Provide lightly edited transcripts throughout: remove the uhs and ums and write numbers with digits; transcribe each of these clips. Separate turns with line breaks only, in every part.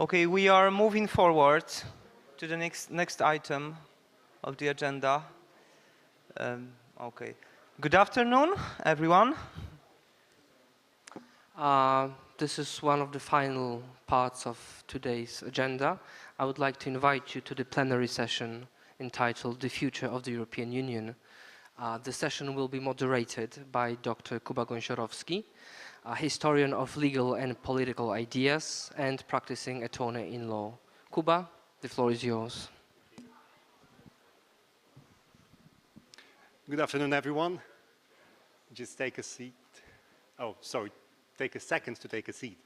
Okay, we are moving forward to the next item of the agenda. Okay. Good afternoon, everyone.
This is one of the final parts of today's agenda. I would like to invite you to the plenary session entitled The Future of the European Union. The session will be moderated by Dr. Kuba Gąsiorowski, a historian of legal and political ideas and practicing attorney in law. Kuba, the floor is yours.
Good afternoon, everyone. Just take a seat. Oh, sorry. Take a second to take a seat.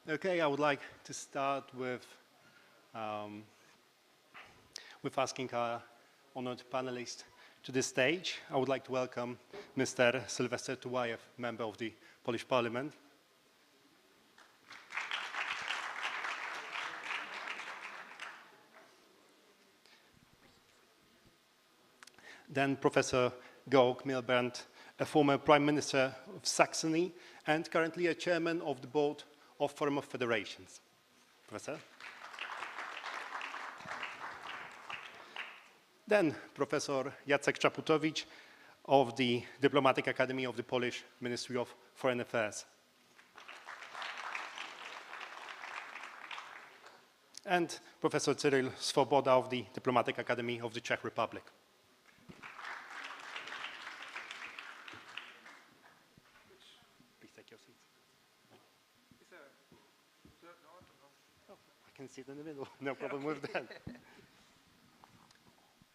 Okay, I would like to start with asking our honored panelist to the stage. I would like to welcome Mr. Sylwester Tułajew, member of the Polish Parliament. Then Professor Georg Milbrandt, a former Prime Minister of Saxony and currently a chairman of the board of Forum of Federations. Professor. Then Professor Jacek Czaputowicz of the Diplomatic Academy of the Polish Ministry of Foreign Affairs. And Professor Cyril Swoboda of the Diplomatic Academy of the Czech Republic. Please take your seats. Oh, I can sit in the middle, no problem with that.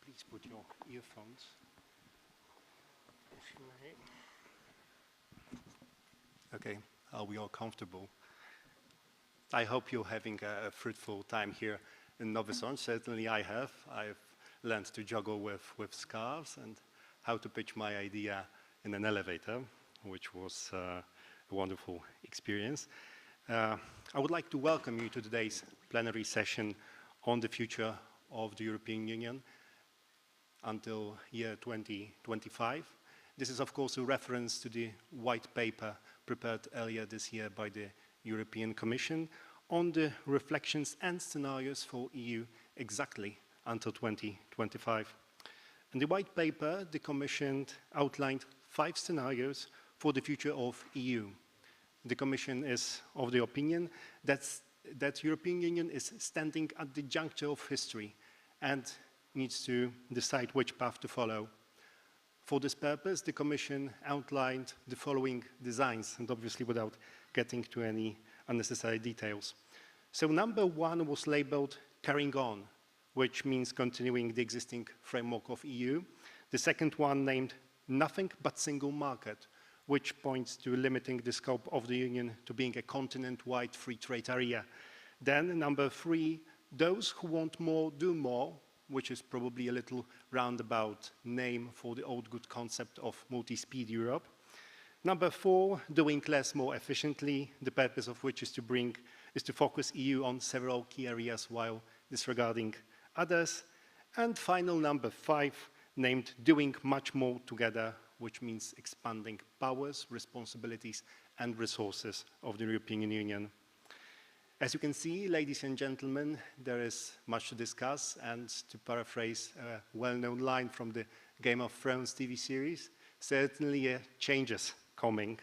Please put your earphones. Okay, are we all comfortable? I hope you're having a fruitful time here in Nowy Sącz. Certainly I have. I've learned to juggle with scarves and how to pitch my idea in an elevator, which was a wonderful experience. I would like to welcome you to today's plenary session on the future of the European Union until year 2025. This is, of course, a reference to the white paper prepared earlier this year by the European Commission on the reflections and scenarios for EU exactly until 2025. In the white paper, the Commission outlined 5 scenarios for the future of EU. The Commission is of the opinion that European Union is standing at the juncture of history and needs to decide which path to follow. For this purpose, the Commission outlined the following designs, and obviously without getting to any unnecessary details. So number 1 was labeled carrying on, which means continuing the existing framework of EU. The second one named nothing but single market, which points to limiting the scope of the Union to being a continent-wide free trade area. Then number 3, those who want more do more, which is probably a little roundabout name for the old good concept of multi-speed Europe. Number 4, doing less more efficiently, the purpose of which is to focus EU on several key areas while disregarding others. And final number 5, named doing much more together, which means expanding powers, responsibilities, and resources of the European Union. As you can see, ladies and gentlemen, there is much to discuss, and to paraphrase a well-known line from the Game of Thrones TV series, certainly changes coming.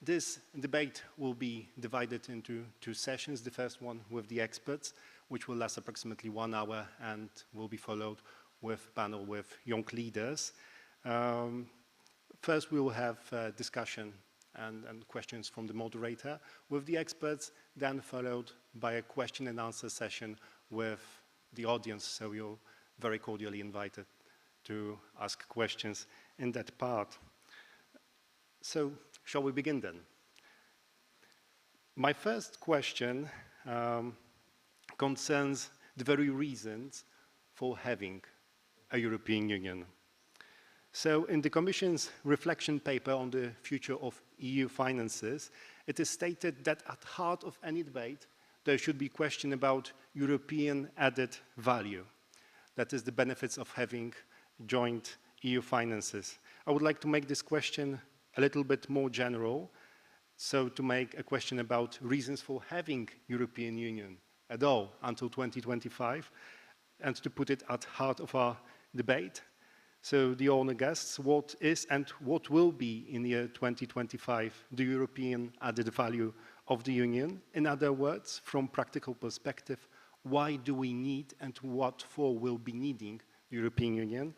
This debate will be divided into 2 sessions. The first one with the experts, which will last approximately 1 hour and will be followed with a panel with young leaders. First, we will have a discussion and questions from the moderator with the experts, then followed by a question and answer session with the audience. So you're very cordially invited to ask questions in that part. So shall we begin then? My first question concerns the very reasons for having a European Union. So in the Commission's reflection paper on the future of EU finances, it is stated that at the heart of any debate, there should be a question about European added value. That is the benefits of having joint EU finances. I would like to make this question a little bit more general, so to make a question about reasons for having European Union at all until 2025, and to put it at heart of our debate. So the honor guests, what is and what will be in the year 2025 the European added value of the Union? In other words, from practical perspective, why do we need and what for will be needing the European Union?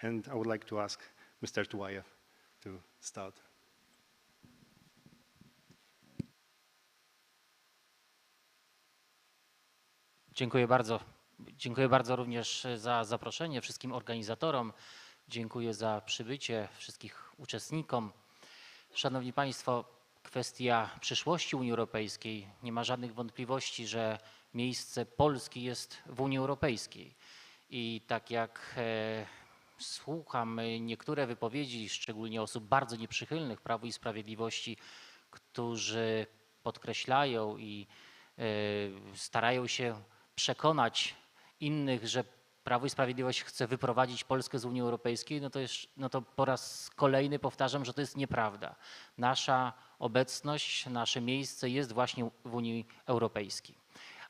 And I would like to ask Mr. Tułajew to start.
Dziękuję bardzo. Dziękuję bardzo również za zaproszenie wszystkim organizatorom. Dziękuję za przybycie wszystkich uczestnikom. Szanowni Państwo, kwestia przyszłości Unii Europejskiej. Nie ma żadnych wątpliwości, że miejsce Polski jest w Unii Europejskiej. I tak jak słucham niektóre wypowiedzi, szczególnie osób bardzo nieprzychylnych Prawu i Sprawiedliwości, którzy podkreślają i starają się przekonać innych, że Prawo i Sprawiedliwość chce wyprowadzić Polskę z Unii Europejskiej, no to po raz kolejny powtarzam, że to jest nieprawda. Nasza obecność, nasze miejsce jest właśnie w Unii Europejskiej.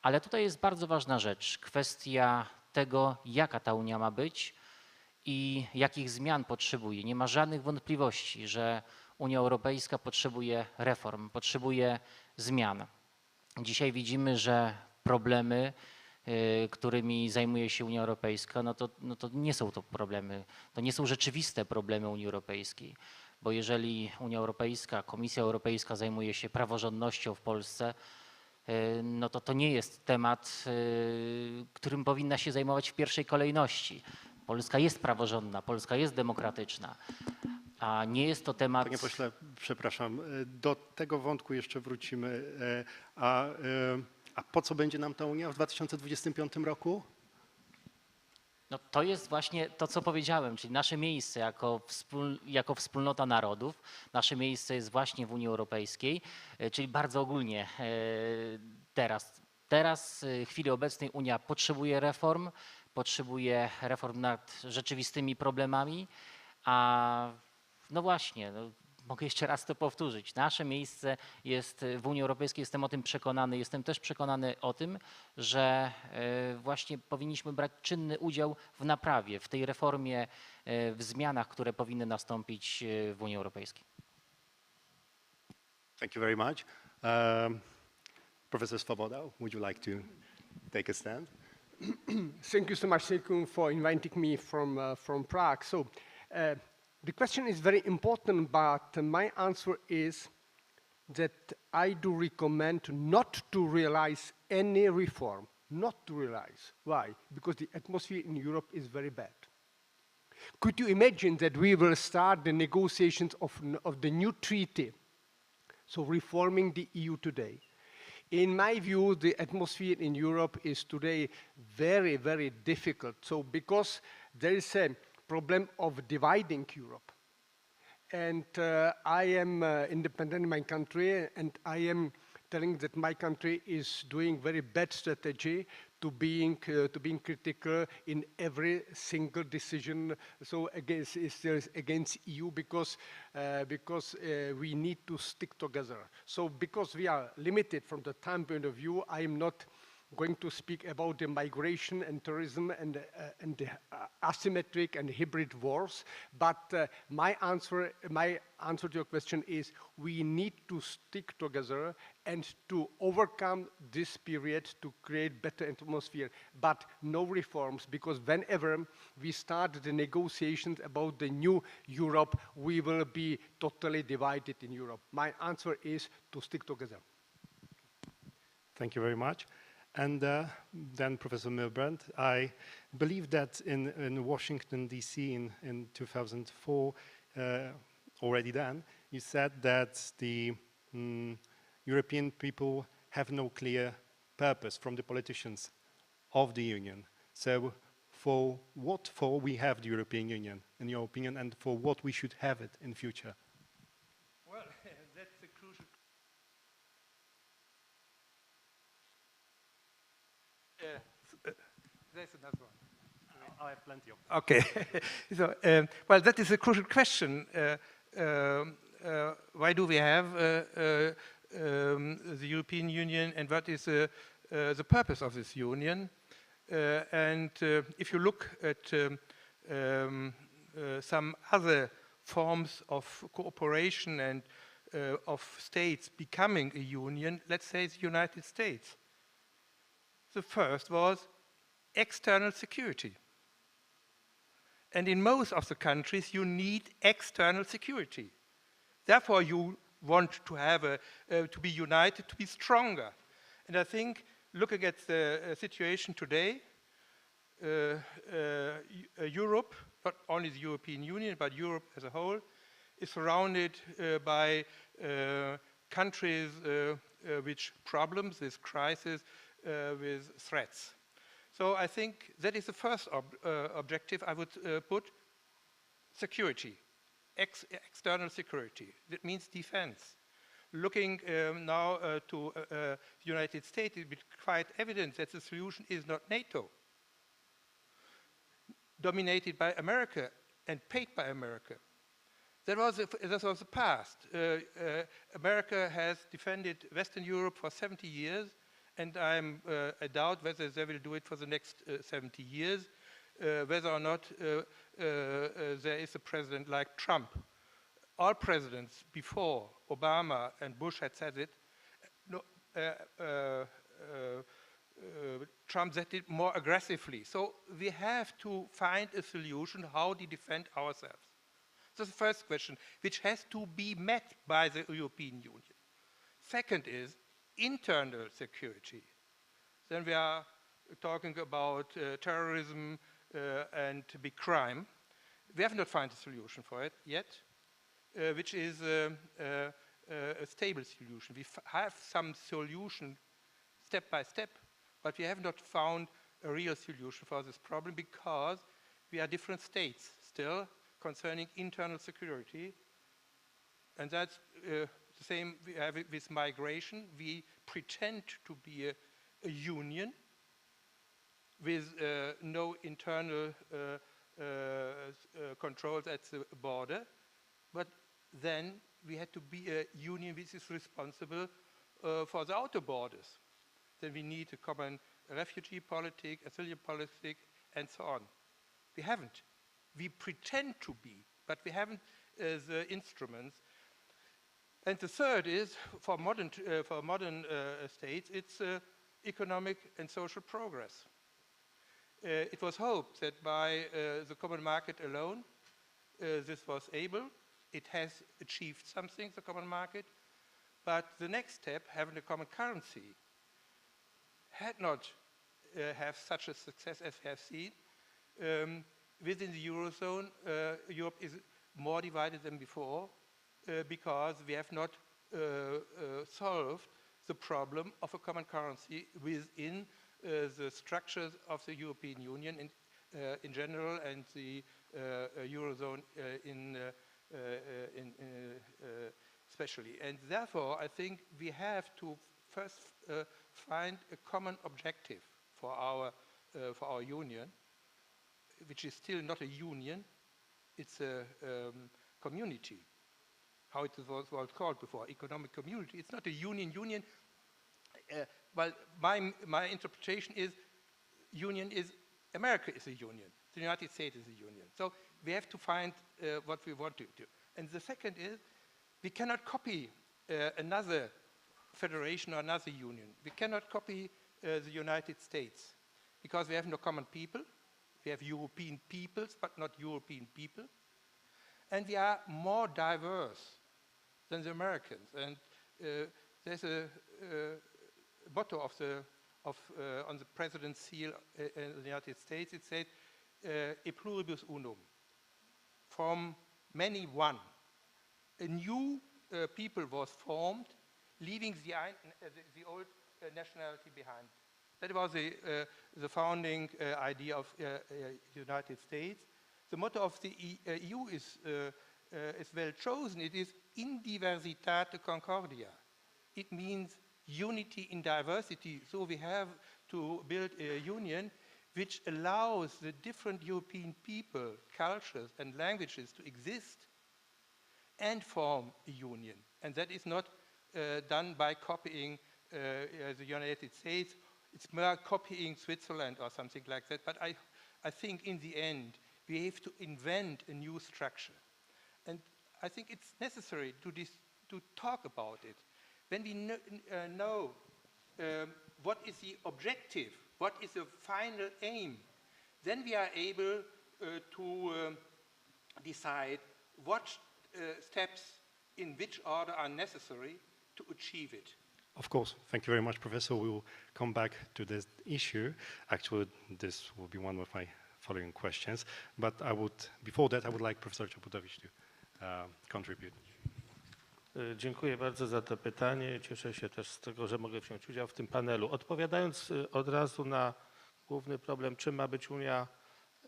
Ale tutaj jest bardzo ważna rzecz, kwestia tego, jaka ta Unia ma być i jakich zmian potrzebuje. Nie ma żadnych wątpliwości, że Unia Europejska potrzebuje reform, potrzebuje zmian. Dzisiaj widzimy, że problemy, którymi zajmuje się Unia Europejska, no to nie są to problemy, to nie są rzeczywiste problemy Unii Europejskiej. Bo jeżeli Unia Europejska, Komisja Europejska zajmuje się praworządnością w Polsce, no to nie jest temat, którym powinna się zajmować w pierwszej kolejności. Polska jest praworządna, Polska jest demokratyczna, a nie jest to temat...
Panie pośle, przepraszam, do tego wątku jeszcze wrócimy. A po co będzie nam ta Unia w 2025 roku?
No to jest właśnie to, co powiedziałem, czyli nasze miejsce jako wspólnota narodów, nasze miejsce jest właśnie w Unii Europejskiej, czyli bardzo ogólnie teraz w chwili obecnej Unia potrzebuje reform nad rzeczywistymi problemami, a no właśnie, mogę jeszcze raz to powtórzyć. Nasze miejsce jest w Unii Europejskiej, jestem o tym przekonany. Jestem też przekonany o tym, że właśnie powinniśmy brać czynny udział w naprawie, w tej reformie, w zmianach, które powinny nastąpić w Unii Europejskiej.
Thank you very much. Professor Swoboda, would you like to take a stand?
Thank you so much, Sekun, for inviting me from Prague. So, the question is very important, but my answer is that I do recommend not to realize any reform, not to realize. Why? Because the atmosphere in Europe is very bad. Could you imagine that we will start the negotiations of the new treaty, so reforming the EU today? In my view, the atmosphere in Europe is today very, very difficult. So because there is a problem of dividing Europe. And I am independent in my country, and I am telling that my country is doing very bad strategy to being critical in every single decision. So against EU because we need to stick together. So because we are limited from the time point of view, I am not going to speak about the migration and terrorism and the asymmetric and hybrid wars, but my answer to your question is we need to stick together and to overcome this period to create better atmosphere, but no reforms, because whenever we start the negotiations about the new Europe, we will be totally divided in Europe. My answer is to stick together.
Thank you very much. And then Professor Milbrand, I believe that in Washington, D.C. in 2004, already then, you said that the European people have no clear purpose from the politicians of the Union. So for what for we have the European Union, in your opinion, and for what we should have it in future?
Well, that's a crucial... There's another one.
I have plenty of.
Okay. So, well, that is a crucial question.
why do we have the European Union, and what is the purpose of this union? And if you look at some other forms of cooperation and of states becoming a union, let's say the United States. The first was external security. And in most of the countries, you need external security. Therefore, you want to have to be united, to be stronger. And I think, looking at the situation today, Europe, not only the European Union, but Europe as a whole, is surrounded by countries with problems, with crises, with threats. So I think that is the first objective I would put: security, external security. That means defense. Looking now to the United States, it is quite evident that the solution is not NATO, dominated by America and paid by America. That was the past. America has defended Western Europe for 70 years, and I doubt whether they will do it for the next 70 years, whether or not there is a president like Trump. All presidents before Obama and Bush had said it. Trump said it more aggressively. So we have to find a solution how to defend ourselves. That's the first question, which has to be met by the European Union. Second is internal security. Then we are talking about terrorism and big crime. We have not found a solution for it yet, which is a stable solution. We have some solution step by step, but we have not found a real solution for this problem because we are different states still concerning internal security. And that's the same we have it with migration. We pretend to be a union with no internal controls at the border, but then we had to be a union which is responsible for the outer borders. Then we need a common refugee policy, asylum policy, and so on. We haven't. We pretend to be, but we haven't the instruments. And the third is, for modern states, it's economic and social progress. It was hoped that by the common market alone, this was able. It has achieved something, the common market, but the next step, having a common currency, had not have such a success as we have seen. Within the Eurozone, Europe is more divided than before because we have not solved the problem of a common currency within the structures of the European Union in general and the Eurozone especially. And therefore, I think we have to first find a common objective for our union, which is still not a union, it's a community. How it was called before, economic community. It's not a union. Well, my interpretation is America is a union. The United States is a union. So we have to find what we want to do. And the second is, we cannot copy another federation or another union. We cannot copy the United States because we have no common people. We have European peoples, but not European people. And we are more diverse than the Americans. And there's a motto on the president's seal in the United States. It said, "E pluribus unum," from many one. A new people was formed, leaving the old nationality behind. That was the founding idea of the United States. The motto of the EU is well chosen. It is "In diversitate concordia." It means unity in diversity. So we have to build a union which allows the different European people, cultures, and languages to exist and form a union. And that is not done by copying the United States. It's more copying Switzerland or something like that. But I think in the end, we have to invent a new structure. And I think it's necessary to talk about it. When we know what is the objective, what is the final aim, then we are able to decide what steps in which order are necessary to achieve it.
Of course. Thank you very much, Professor. We will come back to this issue. Actually, this will be one of my following questions. But before that, I would like Professor Czaputowicz to contribute.
Dziękuję bardzo za to pytanie. Cieszę się też z tego, że mogę wziąć udział w tym panelu. Odpowiadając od razu na główny problem, czym ma być Unia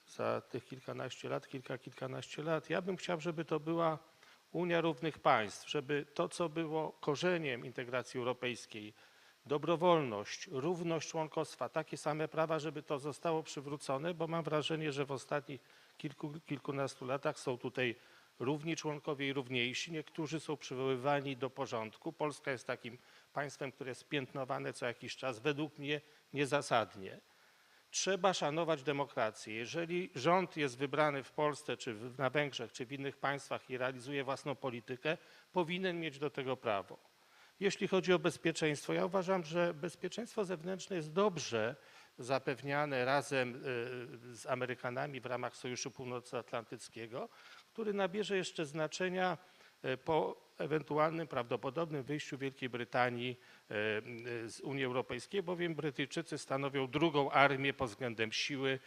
za tych kilkanaście lat, ja bym chciał, żeby to była Unia równych państw, żeby to, co było korzeniem integracji europejskiej, dobrowolność, równość członkostwa, takie same prawa, żeby to zostało przywrócone, bo mam wrażenie, że w ostatnich kilkunastu latach są tutaj równi członkowie i równiejsi. Niektórzy są przywoływani do porządku. Polska jest takim państwem, które jest piętnowane co jakiś czas, według mnie niezasadnie. Trzeba szanować demokrację. Jeżeli rząd jest wybrany w Polsce, czy na Węgrzech, czy w innych państwach i realizuje własną politykę, powinien mieć do tego prawo. Jeśli chodzi o bezpieczeństwo, ja uważam, że bezpieczeństwo zewnętrzne jest dobrze zapewniane razem z Amerykanami w ramach Sojuszu Północnoatlantyckiego, który nabierze jeszcze znaczenia po ewentualnym, prawdopodobnym wyjściu Wielkiej Brytanii z Unii Europejskiej, bowiem Brytyjczycy stanowią drugą armię pod względem siły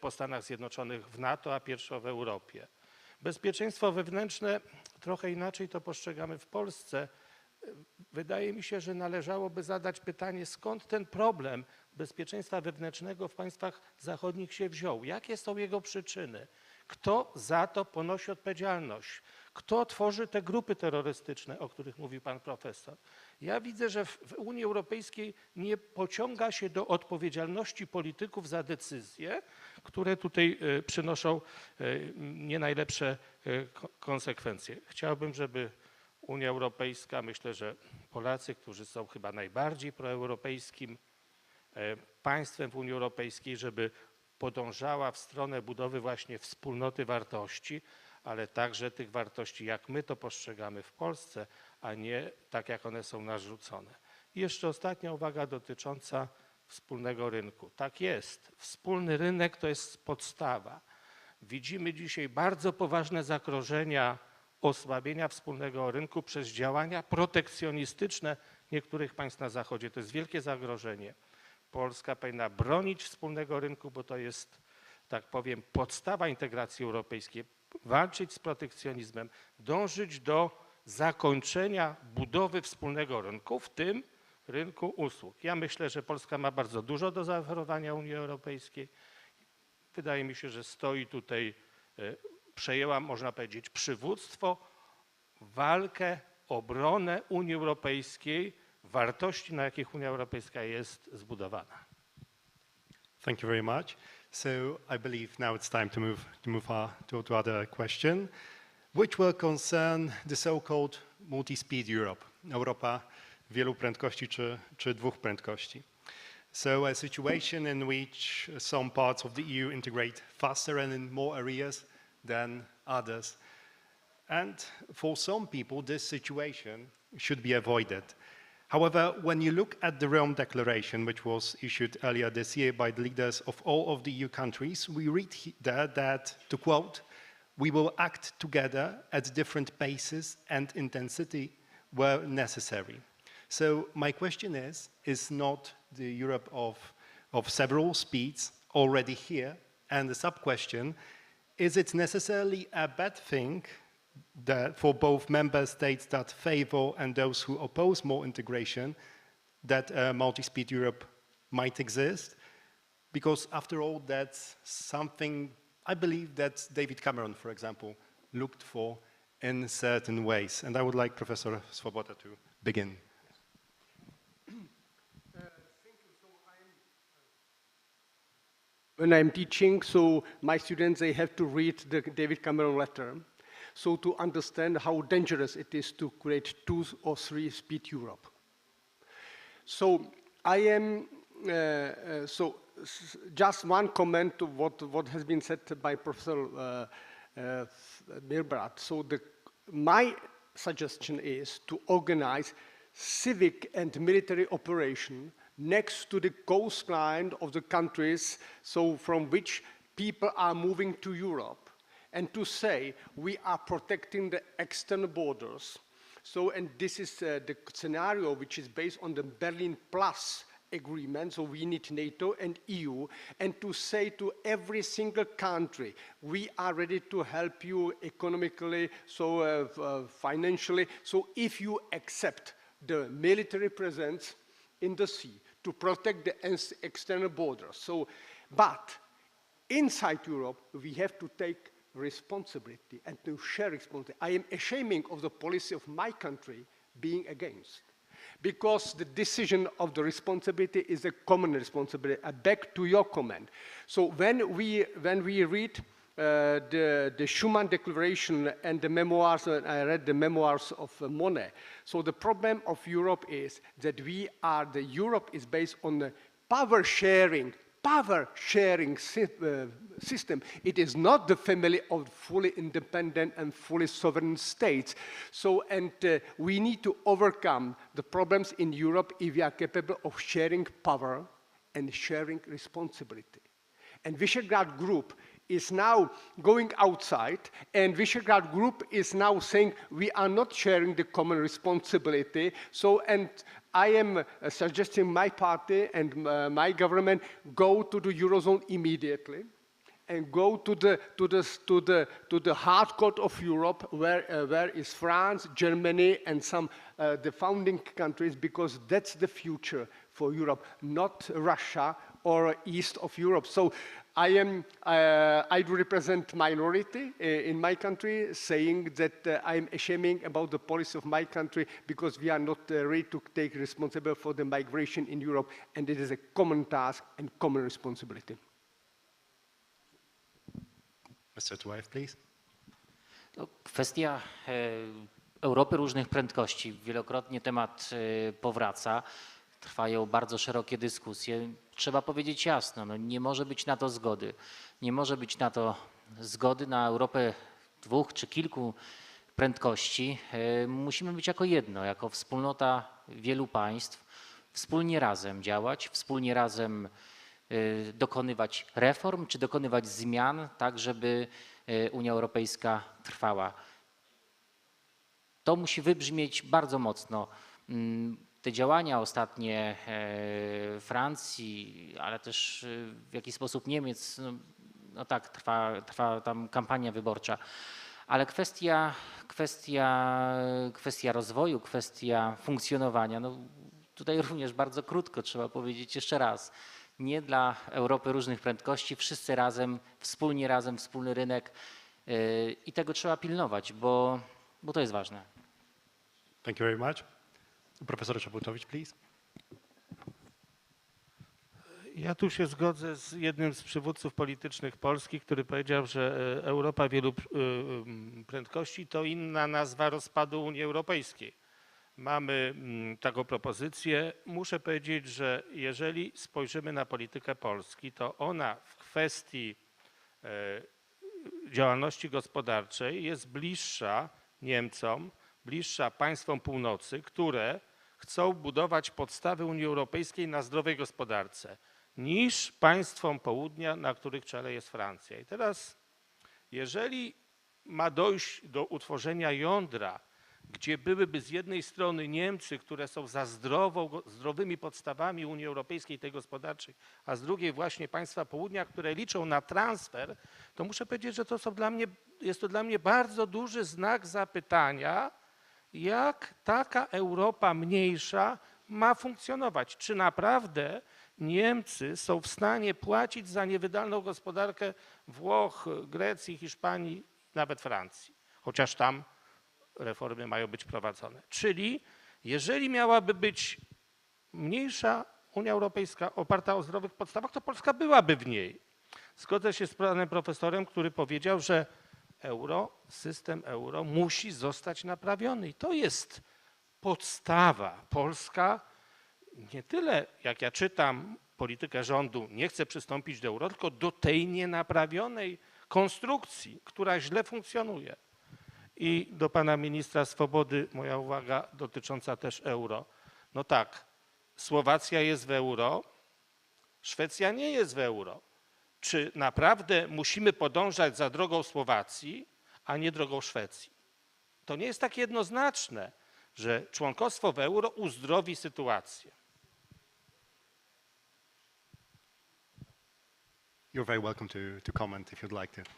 po Stanach Zjednoczonych w NATO, a pierwszą w Europie. Bezpieczeństwo wewnętrzne trochę inaczej to postrzegamy w Polsce. Wydaje mi się, że należałoby zadać pytanie, skąd ten problem bezpieczeństwa wewnętrznego w państwach zachodnich się wziął? Jakie są jego przyczyny? Kto za to ponosi odpowiedzialność? Kto tworzy te grupy terrorystyczne, o których mówił pan profesor? Ja widzę, że w Unii Europejskiej nie pociąga się do odpowiedzialności polityków za decyzje, które tutaj przynoszą nie najlepsze konsekwencje. Chciałbym, żeby Unia Europejska, myślę, że Polacy, którzy są chyba najbardziej proeuropejskim państwem w Unii Europejskiej, żeby podążała w stronę budowy właśnie wspólnoty wartości, ale także tych wartości, jak my to postrzegamy w Polsce, a nie tak, jak one są narzucone. I jeszcze ostatnia uwaga dotycząca wspólnego rynku. Tak jest, wspólny rynek to jest podstawa. Widzimy dzisiaj bardzo poważne zagrożenia osłabienia wspólnego rynku przez działania protekcjonistyczne niektórych państw na Zachodzie. To jest wielkie zagrożenie. Polska powinna bronić wspólnego rynku, bo to jest, tak powiem, podstawa integracji europejskiej. Walczyć z protekcjonizmem, dążyć do zakończenia budowy wspólnego rynku, w tym rynku usług. Ja myślę, że Polska ma bardzo dużo do zaoferowania Unii Europejskiej. Wydaje mi się, że stoi tutaj, przejęła, można powiedzieć, przywództwo, walkę, obronę Unii Europejskiej, wartości, na jakich Unia Europejska jest zbudowana.
Thank you very much. So I believe now it's time to move to other question, which will concern the so-called multi-speed Europe. Europa wielu prędkości czy dwóch prędkości. So a situation in which some parts of the EU integrate faster and in more areas than others. And for some people, this situation should be avoided. However, when you look at the Rome Declaration, which was issued earlier this year by the leaders of all of the EU countries, we read there that, to quote, "We will act together at different paces and intensity where necessary." So my question is not the Europe of several speeds already here? And the sub-question, is it necessarily a bad thing that for both member states that favor and those who oppose more integration, that a multi-speed Europe might exist? Because after all, that's something I believe that David Cameron, for example, looked for in certain ways. And I would like Professor Swoboda to begin.
When I'm teaching, so my students, they have to read the David Cameron letter. so to understand how dangerous it is to create 2 or 3 speed Europe. So I am, just one comment to what has been said by Professor Milbrat. So my suggestion is to organize civic and military operation next to the coastline of the countries, so from which people are moving to Europe, and to say we are protecting the external borders. So, and this is the scenario which is based on the Berlin Plus agreement, so we need NATO and EU, and to say to every single country, we are ready to help you economically, so financially, so if you accept the military presence in the sea to protect the external borders. So, but inside Europe, we have to take responsibility and to share responsibility. I am ashamed of the policy of my country being against, because the decision of the responsibility is a common responsibility. Back to your comment. So when we read the Schuman Declaration and the memoirs, I read the memoirs of Monnet. So the problem of Europe is that Europe is based on the power sharing system. It is not the family of fully independent and fully sovereign states. So, and we need to overcome the problems in Europe if we are capable of sharing power and sharing responsibility. And Visegrad Group is now going outside, and Visegrad Group is now saying we are not sharing the common responsibility. So, and I am suggesting my party and my government go to the Eurozone immediately and go to the hard core of Europe, where is France, Germany, and some the founding countries, because that's the future for Europe, not Russia or east of Europe. So I do represent minority in my country, saying that I'm ashamed about the policy of my country because we are not ready to take responsibility for the migration in Europe, and it is a common task and common responsibility.
Mr. Dwight, please.
No, kwestia Europy różnych prędkości. Wielokrotnie temat powraca. Trwają bardzo szerokie dyskusje. Trzeba powiedzieć jasno, no nie może być na to zgody. Nie może być na to zgody na Europę 2 czy kilku prędkości. Musimy być jako jedno, jako wspólnota wielu państw, wspólnie razem działać, wspólnie razem dokonywać reform czy dokonywać zmian, tak żeby Unia Europejska trwała. To musi wybrzmieć bardzo mocno. Te działania ostatnie Francji, ale też w jakiś sposób Niemiec, no tak, trwa tam kampania wyborcza, ale kwestia rozwoju, kwestia funkcjonowania, no tutaj również bardzo krótko trzeba powiedzieć jeszcze raz, nie dla Europy różnych prędkości, wszyscy razem, wspólny rynek i tego trzeba pilnować, bo to jest ważne.
Thank you very much. Profesor Czaputowicz, please.
Ja tu się zgodzę z jednym z przywódców politycznych Polski, który powiedział, że Europa wielu prędkości to inna nazwa rozpadu Unii Europejskiej. Mamy taką propozycję. Muszę powiedzieć, że jeżeli spojrzymy na politykę Polski, to ona w kwestii działalności gospodarczej jest bliższa Niemcom, bliższa państwom północy, które chcą budować podstawy Unii Europejskiej na zdrowej gospodarce, niż państwom południa, na których czele jest Francja. I teraz, jeżeli ma dojść do utworzenia jądra, gdzie byłyby z jednej strony Niemcy, które są za zdrowymi podstawami Unii Europejskiej, tej gospodarczej, a z drugiej właśnie państwa południa, które liczą na transfer, to muszę powiedzieć, że jest to dla mnie bardzo duży znak zapytania, jak taka Europa mniejsza ma funkcjonować. Czy naprawdę Niemcy są w stanie płacić za niewydolną gospodarkę Włoch, Grecji, Hiszpanii, nawet Francji, chociaż tam reformy mają być prowadzone. Czyli jeżeli miałaby być mniejsza Unia Europejska oparta o zdrowych podstawach, to Polska byłaby w niej. Zgodzę się z panem profesorem, który powiedział, że system euro musi zostać naprawiony. I to jest podstawa polska. Nie tyle, jak ja czytam politykę rządu, nie chce przystąpić do euro, tylko do tej nienaprawionej konstrukcji, która źle funkcjonuje. I do pana ministra Swobody moja uwaga dotycząca też euro. No tak, Słowacja jest w euro, Szwecja nie jest w euro. Czy naprawdę musimy podążać za drogą Słowacji, a nie drogą Szwecji? To nie jest tak jednoznaczne, że członkostwo w euro uzdrowi sytuację.
You're very welcome to comment if you'd like to.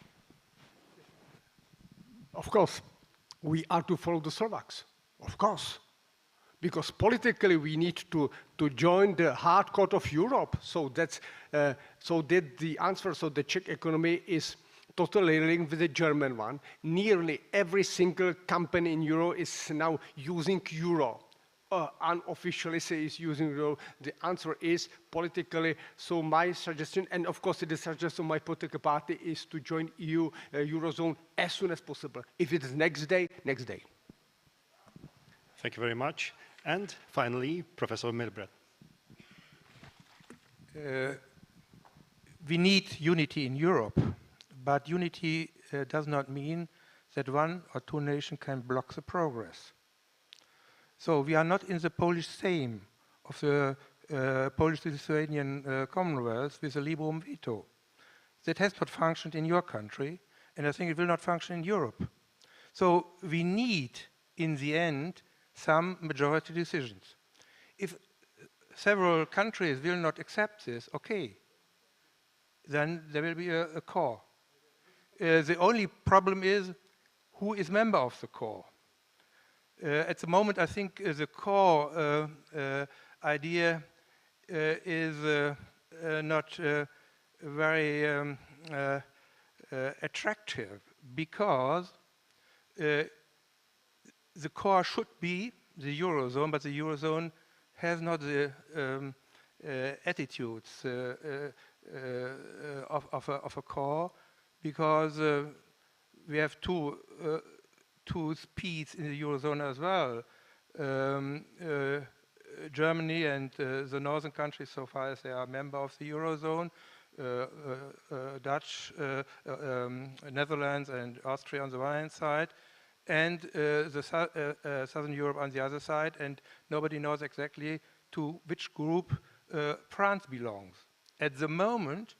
Of course, we are to follow the Slovaks, of course. Because politically we need to join the hard core of Europe. So that's the answer. So the Czech economy is totally linked with the German one. Nearly every single company in Euro is now using Euro. Unofficially say is using Euro. The answer is politically. So my suggestion, and of course the suggestion of my political party, is to join Eurozone as soon as possible. If it is next day, next day.
Thank you very much. And finally, Professor Milbred.
We need unity in Europe, but unity does not mean that one or two nations can block the progress. So we are not in the Polish Sejm of the Polish-Lithuanian Commonwealth with a liberum veto. That has not functioned in your country, and I think it will not function in Europe. So we need, in the end, some majority decisions. If several countries will not accept this, okay, then there will be a core. The only problem is who is member of the core. At the moment, I think the core idea is not very attractive, because the core should be the Eurozone, but the Eurozone has not the attitudes of a core, because we have two speeds in the Eurozone as well. Germany and the northern countries, so far as they are a member of the Eurozone, Dutch, Netherlands and Austria on the one hand side, and Southern Europe on the other side, and nobody knows exactly to which group France belongs. At the moment,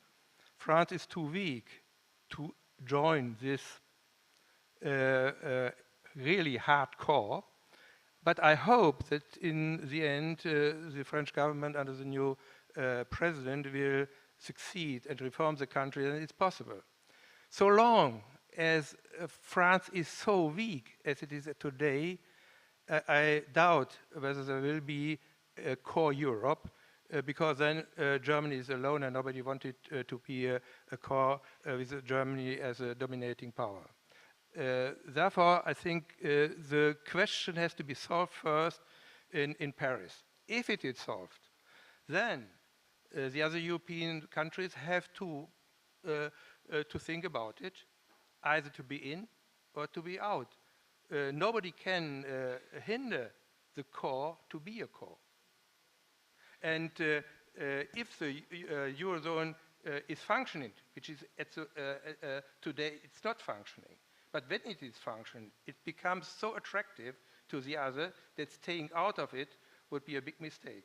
France is too weak to join this really hardcore, but I hope that in the end the French government under the new president will succeed and reform the country, and it's possible. So long as France is so weak as it is today, I doubt whether there will be a core Europe, because then Germany is alone and nobody wanted to be a core with Germany as a dominating power. Therefore, I think the question has to be solved first in Paris. If it is solved, then the other European countries have to think about it, either to be in or to be out. Nobody can hinder the core to be a core. And if the Eurozone is functioning, which is today it's not functioning, but when it is functioning, it becomes so attractive to the other that staying out of it would be a big mistake.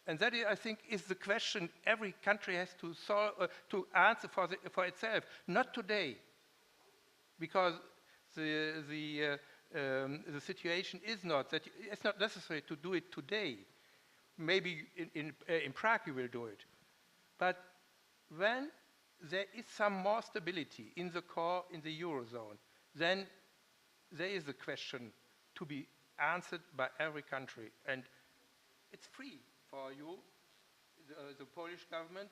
And that, I think, is the question every country has to solve, to answer for itself. Not today, because the situation is not that it's not necessary to do it today. Maybe in Prague we will do it, but when there is some more stability in the core in the Eurozone, then there is a question to be answered by every country, and it's free for you, the Polish government,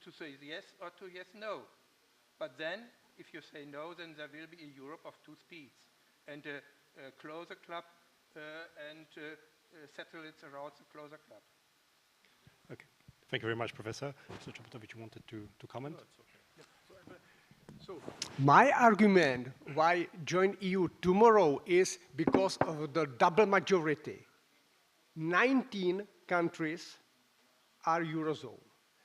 to say yes or to yes no. But then, if you say no, then there will be a Europe of two speeds, and a closer club and satellites around the closer club.
Okay, thank you very much, Professor. Mr. Chaputowicz, you wanted to comment?
No, it's okay.
So my argument why join EU tomorrow is because of the double majority. 19 countries are Eurozone.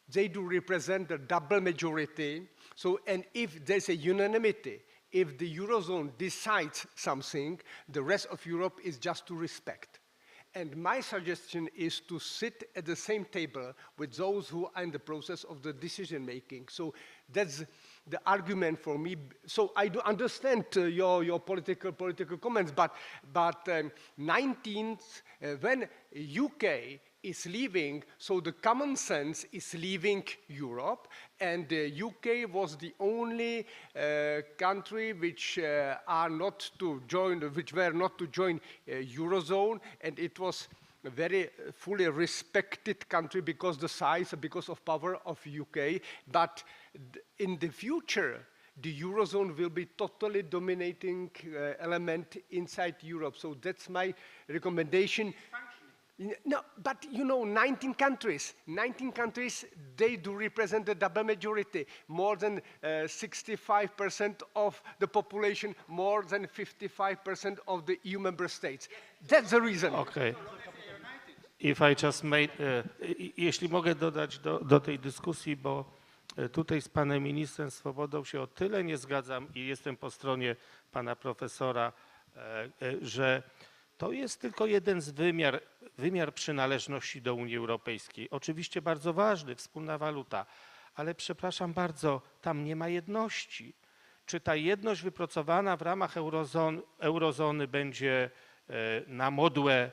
They do represent the double majority. So, and if there's a unanimity, if the Eurozone decides something, the rest of Europe is just to respect. And my suggestion is to sit at the same table with those who are in the process of the decision making. So that's the argument for me. So I do understand your political comments, but 19th, when UK is leaving, so the common sense is leaving Europe, and the UK was the only country which were not to join Eurozone, and it was a very fully respected country because the size, because of power of UK. But in the future, the Eurozone will be totally dominating element inside Europe. So that's my recommendation. No, but you know, 19 countries, they do represent the double majority, more than 65% of the population, more than 55% of the EU member states. That's the reason.
Okay. If I just made, jeśli mogę dodać do tej dyskusji, bo tutaj z panem ministrem Swobodą się o tyle nie zgadzam i jestem po stronie pana profesora, że to jest tylko jeden z wymiar przynależności do Unii Europejskiej. Oczywiście bardzo ważny, wspólna waluta, ale przepraszam bardzo, tam nie ma jedności. Czy ta jedność wypracowana w ramach eurozony będzie na modłę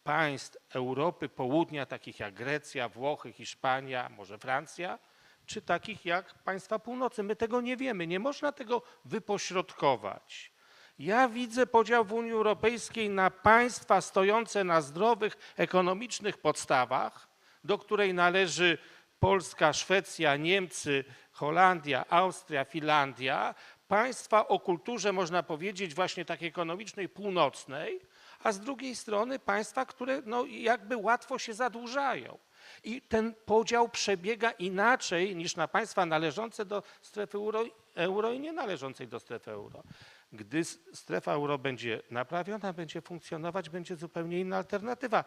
państw Europy Południa, takich jak Grecja, Włochy, Hiszpania, może Francja, czy takich jak państwa północy? My tego nie wiemy, nie można tego wypośrodkować. Ja widzę podział w Unii Europejskiej na państwa stojące na zdrowych ekonomicznych podstawach, do której należy Polska, Szwecja, Niemcy, Holandia, Austria, Finlandia, państwa o kulturze, można powiedzieć, właśnie takiej ekonomicznej, północnej, a z drugiej strony państwa, które no, jakby łatwo się zadłużają. I ten podział przebiega inaczej niż na państwa należące do strefy euro i nie należącej do strefy euro. Gdy strefa euro będzie naprawiona, będzie funkcjonować, będzie zupełnie inna alternatywa.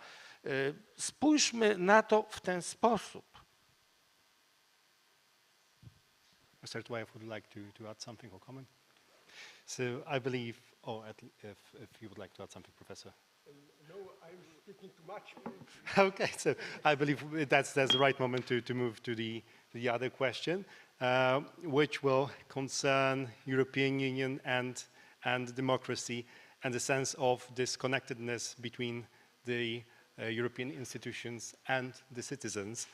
Spójrzmy na to w ten sposób.
Mr. Dwyer would like to add something or comment? So I believe, if you would like to add something, Professor.
No, I'm speaking too much.
Okay, so I believe that's the right moment to move to the other question, which will concern European Union and democracy and the sense of disconnectedness between the European institutions and the citizens,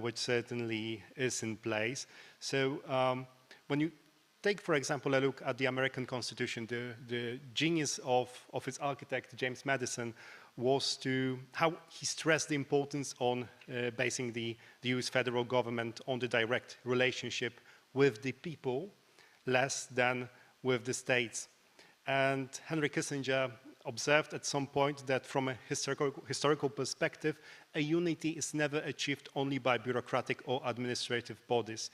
which certainly is in place. So when you take, for example, a look at the American Constitution, the genius of its architect, James Madison, was how he stressed the importance on basing the US federal government on the direct relationship with the people, less than with the states. And Henry Kissinger observed at some point that from a historical perspective, a unity is never achieved only by bureaucratic or administrative bodies.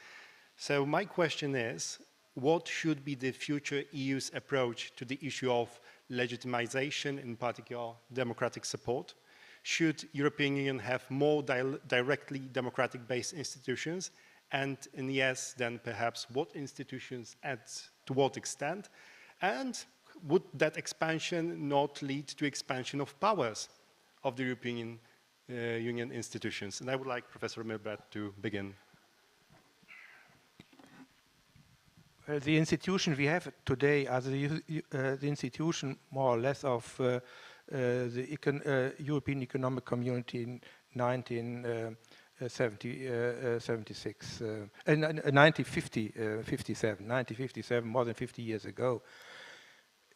So my question is, what should be the future EU's approach to the issue of legitimization, in particular democratic support? Should European Union have more directly democratic-based institutions? And in yes, then perhaps what institutions and to what extent? And would that expansion not lead to expansion of powers of the European Union institutions? And I would like Professor Milbert to begin.
The institution we have today are the institution more or less of the European Economic Community in 1957, more than 50 years ago.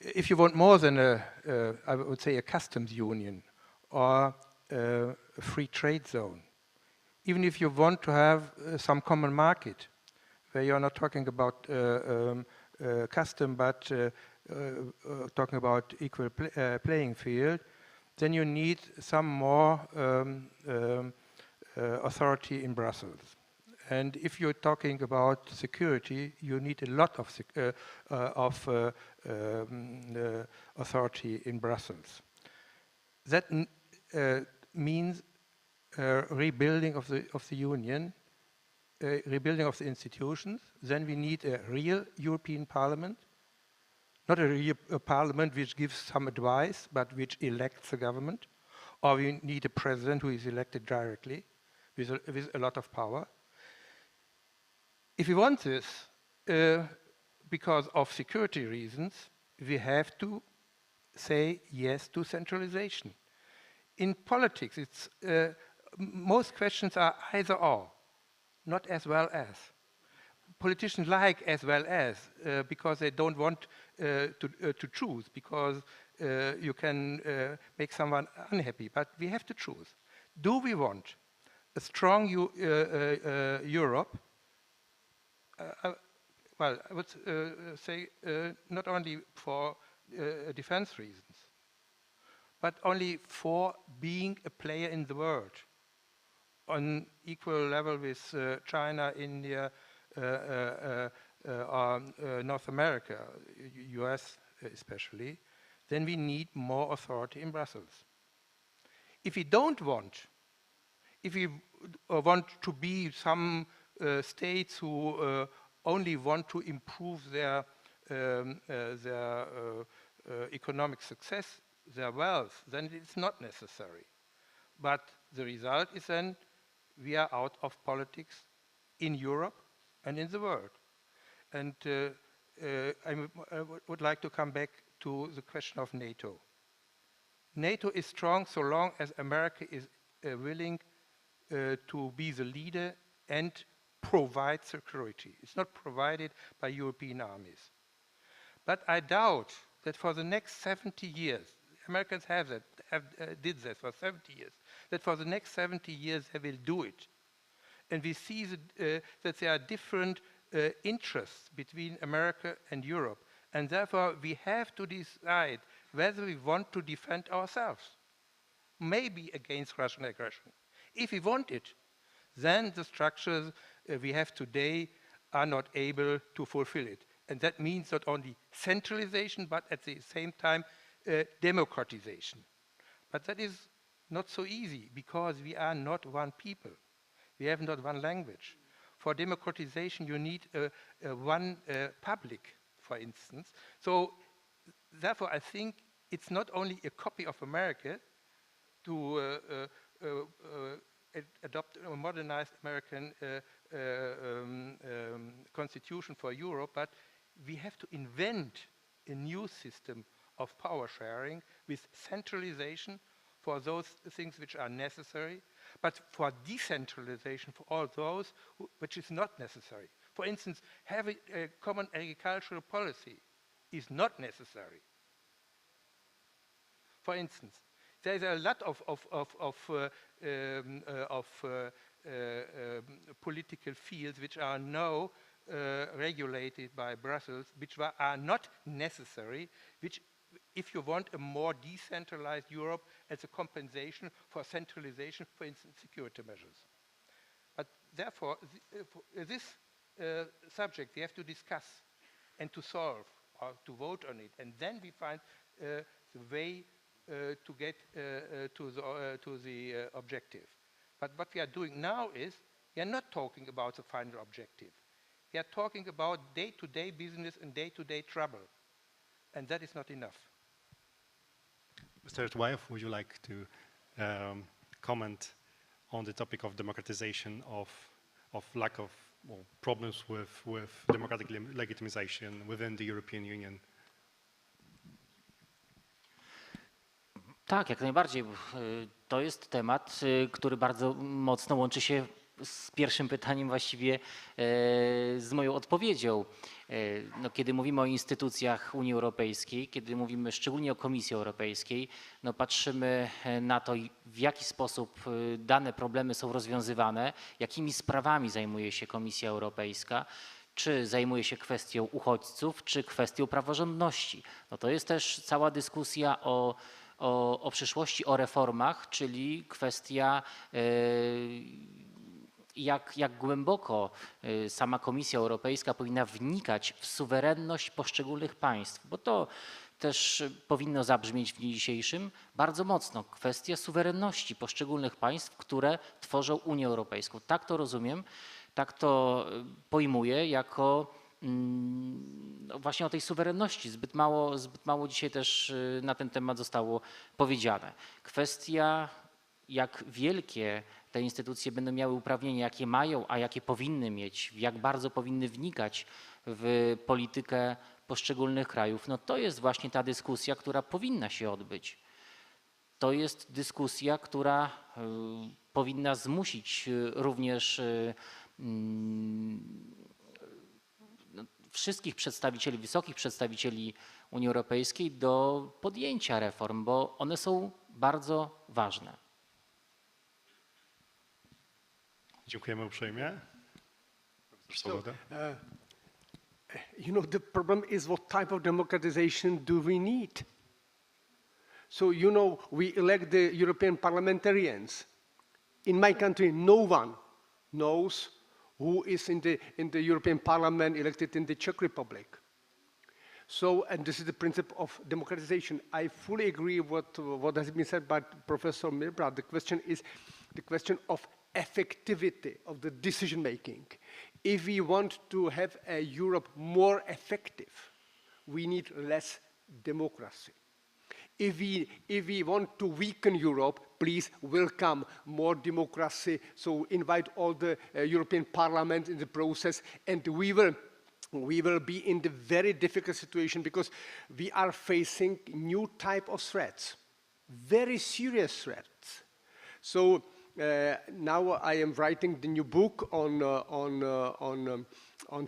If you want more than I would say a customs union or a free trade zone, even if you want to have some common market, where you're not talking about custom, but talking about equal playing field, then you need some more authority in Brussels. And if you're talking about security, you need a lot of authority in Brussels. That means rebuilding of the Union, rebuilding of the institutions. Then we need a real European Parliament, not a parliament which gives some advice, but which elects the government. Or we need a president who is elected directly with a lot of power. If we want this, because of security reasons, we have to say yes to centralization. In politics, it's, most questions are either or, not as well as. Politicians like as well as, because they don't want to choose, because you can make someone unhappy, but we have to choose. Do we want a strong Europe? Well, I would say not only for defense reasons, but only for being a player in the world on equal level with China, India, or North America, US especially. Then we need more authority in Brussels. If we don't want, if we want to be some states who only want to improve their economic success, their wealth, then it's not necessary. But the result is then we are out of politics in Europe and in the world. And I would like to come back to the question of NATO. NATO is strong so long as America is willing to be the leader and provide security. It's not provided by European armies. But I doubt that for the next 70 years, Americans did that for 70 years, that for the next 70 years they will do it. And we see that there are different interests between America and Europe. And therefore, we have to decide whether we want to defend ourselves, maybe against Russian aggression. If we want it, then the structures we have today are not able to fulfill it. And that means not only centralization, but at the same time, democratization. But that is not so easy, because we are not one people. We have not one language. For democratization, you need one public, for instance. So therefore, I think it's not only a copy of America to adopt a modernized American constitution for Europe, but we have to invent a new system of power sharing with centralization for those things which are necessary, but for decentralization for all those which is not necessary. For instance, having a common agricultural policy is not necessary. For instance, there's a lot of political fields which are now regulated by Brussels, which are not necessary, which, if you want a more decentralized Europe as a compensation for centralization, for instance, security measures. But therefore, this subject we have to discuss and to solve or to vote on it, and then we find the way to get to the objective. But what we are doing now is, we are not talking about the final objective. We are talking about day-to-day business and day-to-day trouble. And that is not enough.
Mr. Dwyer, would you like to comment on the topic of democratization, of lack of problems with democratic legitimization within the European Union?
Tak, jak najbardziej. To jest temat, który bardzo mocno łączy się z pierwszym pytaniem, właściwie z moją odpowiedzią. No, kiedy mówimy o instytucjach Unii Europejskiej, kiedy mówimy szczególnie o Komisji Europejskiej, no, patrzymy na to, w jaki sposób dane problemy są rozwiązywane, jakimi sprawami zajmuje się Komisja Europejska, czy zajmuje się kwestią uchodźców, czy kwestią praworządności. No, to jest też cała dyskusja o przyszłości, o reformach, czyli kwestia jak głęboko sama Komisja Europejska powinna wnikać w suwerenność poszczególnych państw, bo to też powinno zabrzmieć w dniu dzisiejszym bardzo mocno. Kwestia suwerenności poszczególnych państw, które tworzą Unię Europejską. Tak to rozumiem, tak to pojmuję jako no właśnie o tej suwerenności. Zbyt mało dzisiaj też na ten temat zostało powiedziane. Kwestia, jak wielkie te instytucje będą miały uprawnienia, jakie mają, a jakie powinny mieć, jak bardzo powinny wnikać w politykę poszczególnych krajów, no to jest właśnie ta dyskusja, która powinna się odbyć. To jest dyskusja, która powinna zmusić również wszystkich przedstawicieli, wysokich przedstawicieli Unii Europejskiej do podjęcia reform, bo one są bardzo ważne.
Dziękujemy uprzejmie.
You know, the problem is what type of democratization do we need? So, you know, we elect the European parliamentarians. In my country, no one knows who is in the European Parliament elected in the Czech Republic. So, and this is the principle of democratization. I fully agree with what has been said by Professor Milbrat. The question is the question of effectivity of the decision making. If we want to have a Europe more effective, we need less democracy. If we want to weaken Europe, please welcome more democracy. So invite all the European Parliament in the process, and we will be in the very difficult situation because we are facing new type of threats, very serious threats. So now I am writing the new book on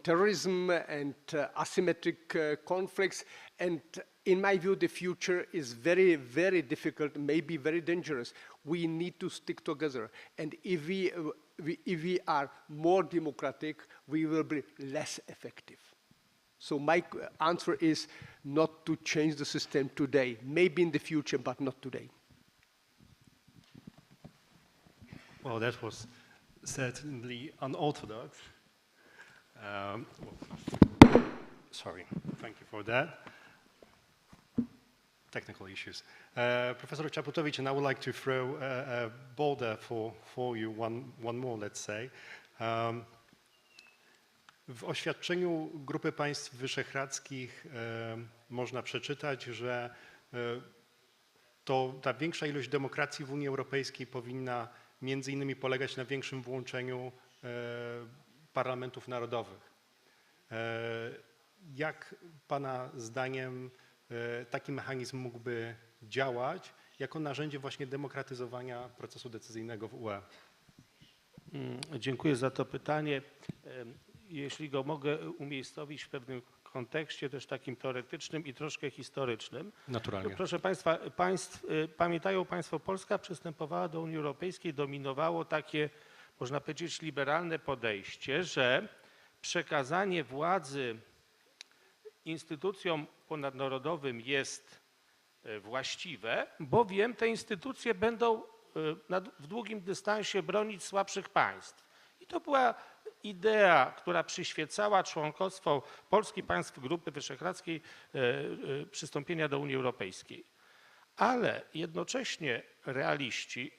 terrorism and asymmetric conflicts, and in my view, the future is very, very difficult, maybe very dangerous. We need to stick together, and if we are more democratic, we will be less effective. So my answer is not to change the system today, maybe in the future, but not today.
Well, that was certainly unorthodox. Sorry, thank you for that. Technical issues. Professor Czaputowicz, and I would like to throw a boulder for you, one more, let's say. W oświadczeniu Grupy Państw Wyszehradzkich można przeczytać, że ta większa ilość demokracji w Unii Europejskiej powinna między innymi polegać na większym włączeniu parlamentów narodowych. Jak Pana zdaniem taki mechanizm mógłby działać jako narzędzie właśnie demokratyzowania procesu decyzyjnego w UE?
Dziękuję za to pytanie. Jeśli go mogę umiejscowić w pewnym kontekście też takim teoretycznym i troszkę historycznym.
Naturalnie.
Proszę Państwa, pamiętają Państwo, Polska przystępowała do Unii Europejskiej, dominowało takie, można powiedzieć, liberalne podejście, że przekazanie władzy instytucjom ponadnarodowym jest właściwe, bowiem te instytucje będą w długim dystansie bronić słabszych państw. I to była idea, która przyświecała członkostwo Polski, państw Grupy Wyszehradzkiej, przystąpienia do Unii Europejskiej. Ale jednocześnie realiści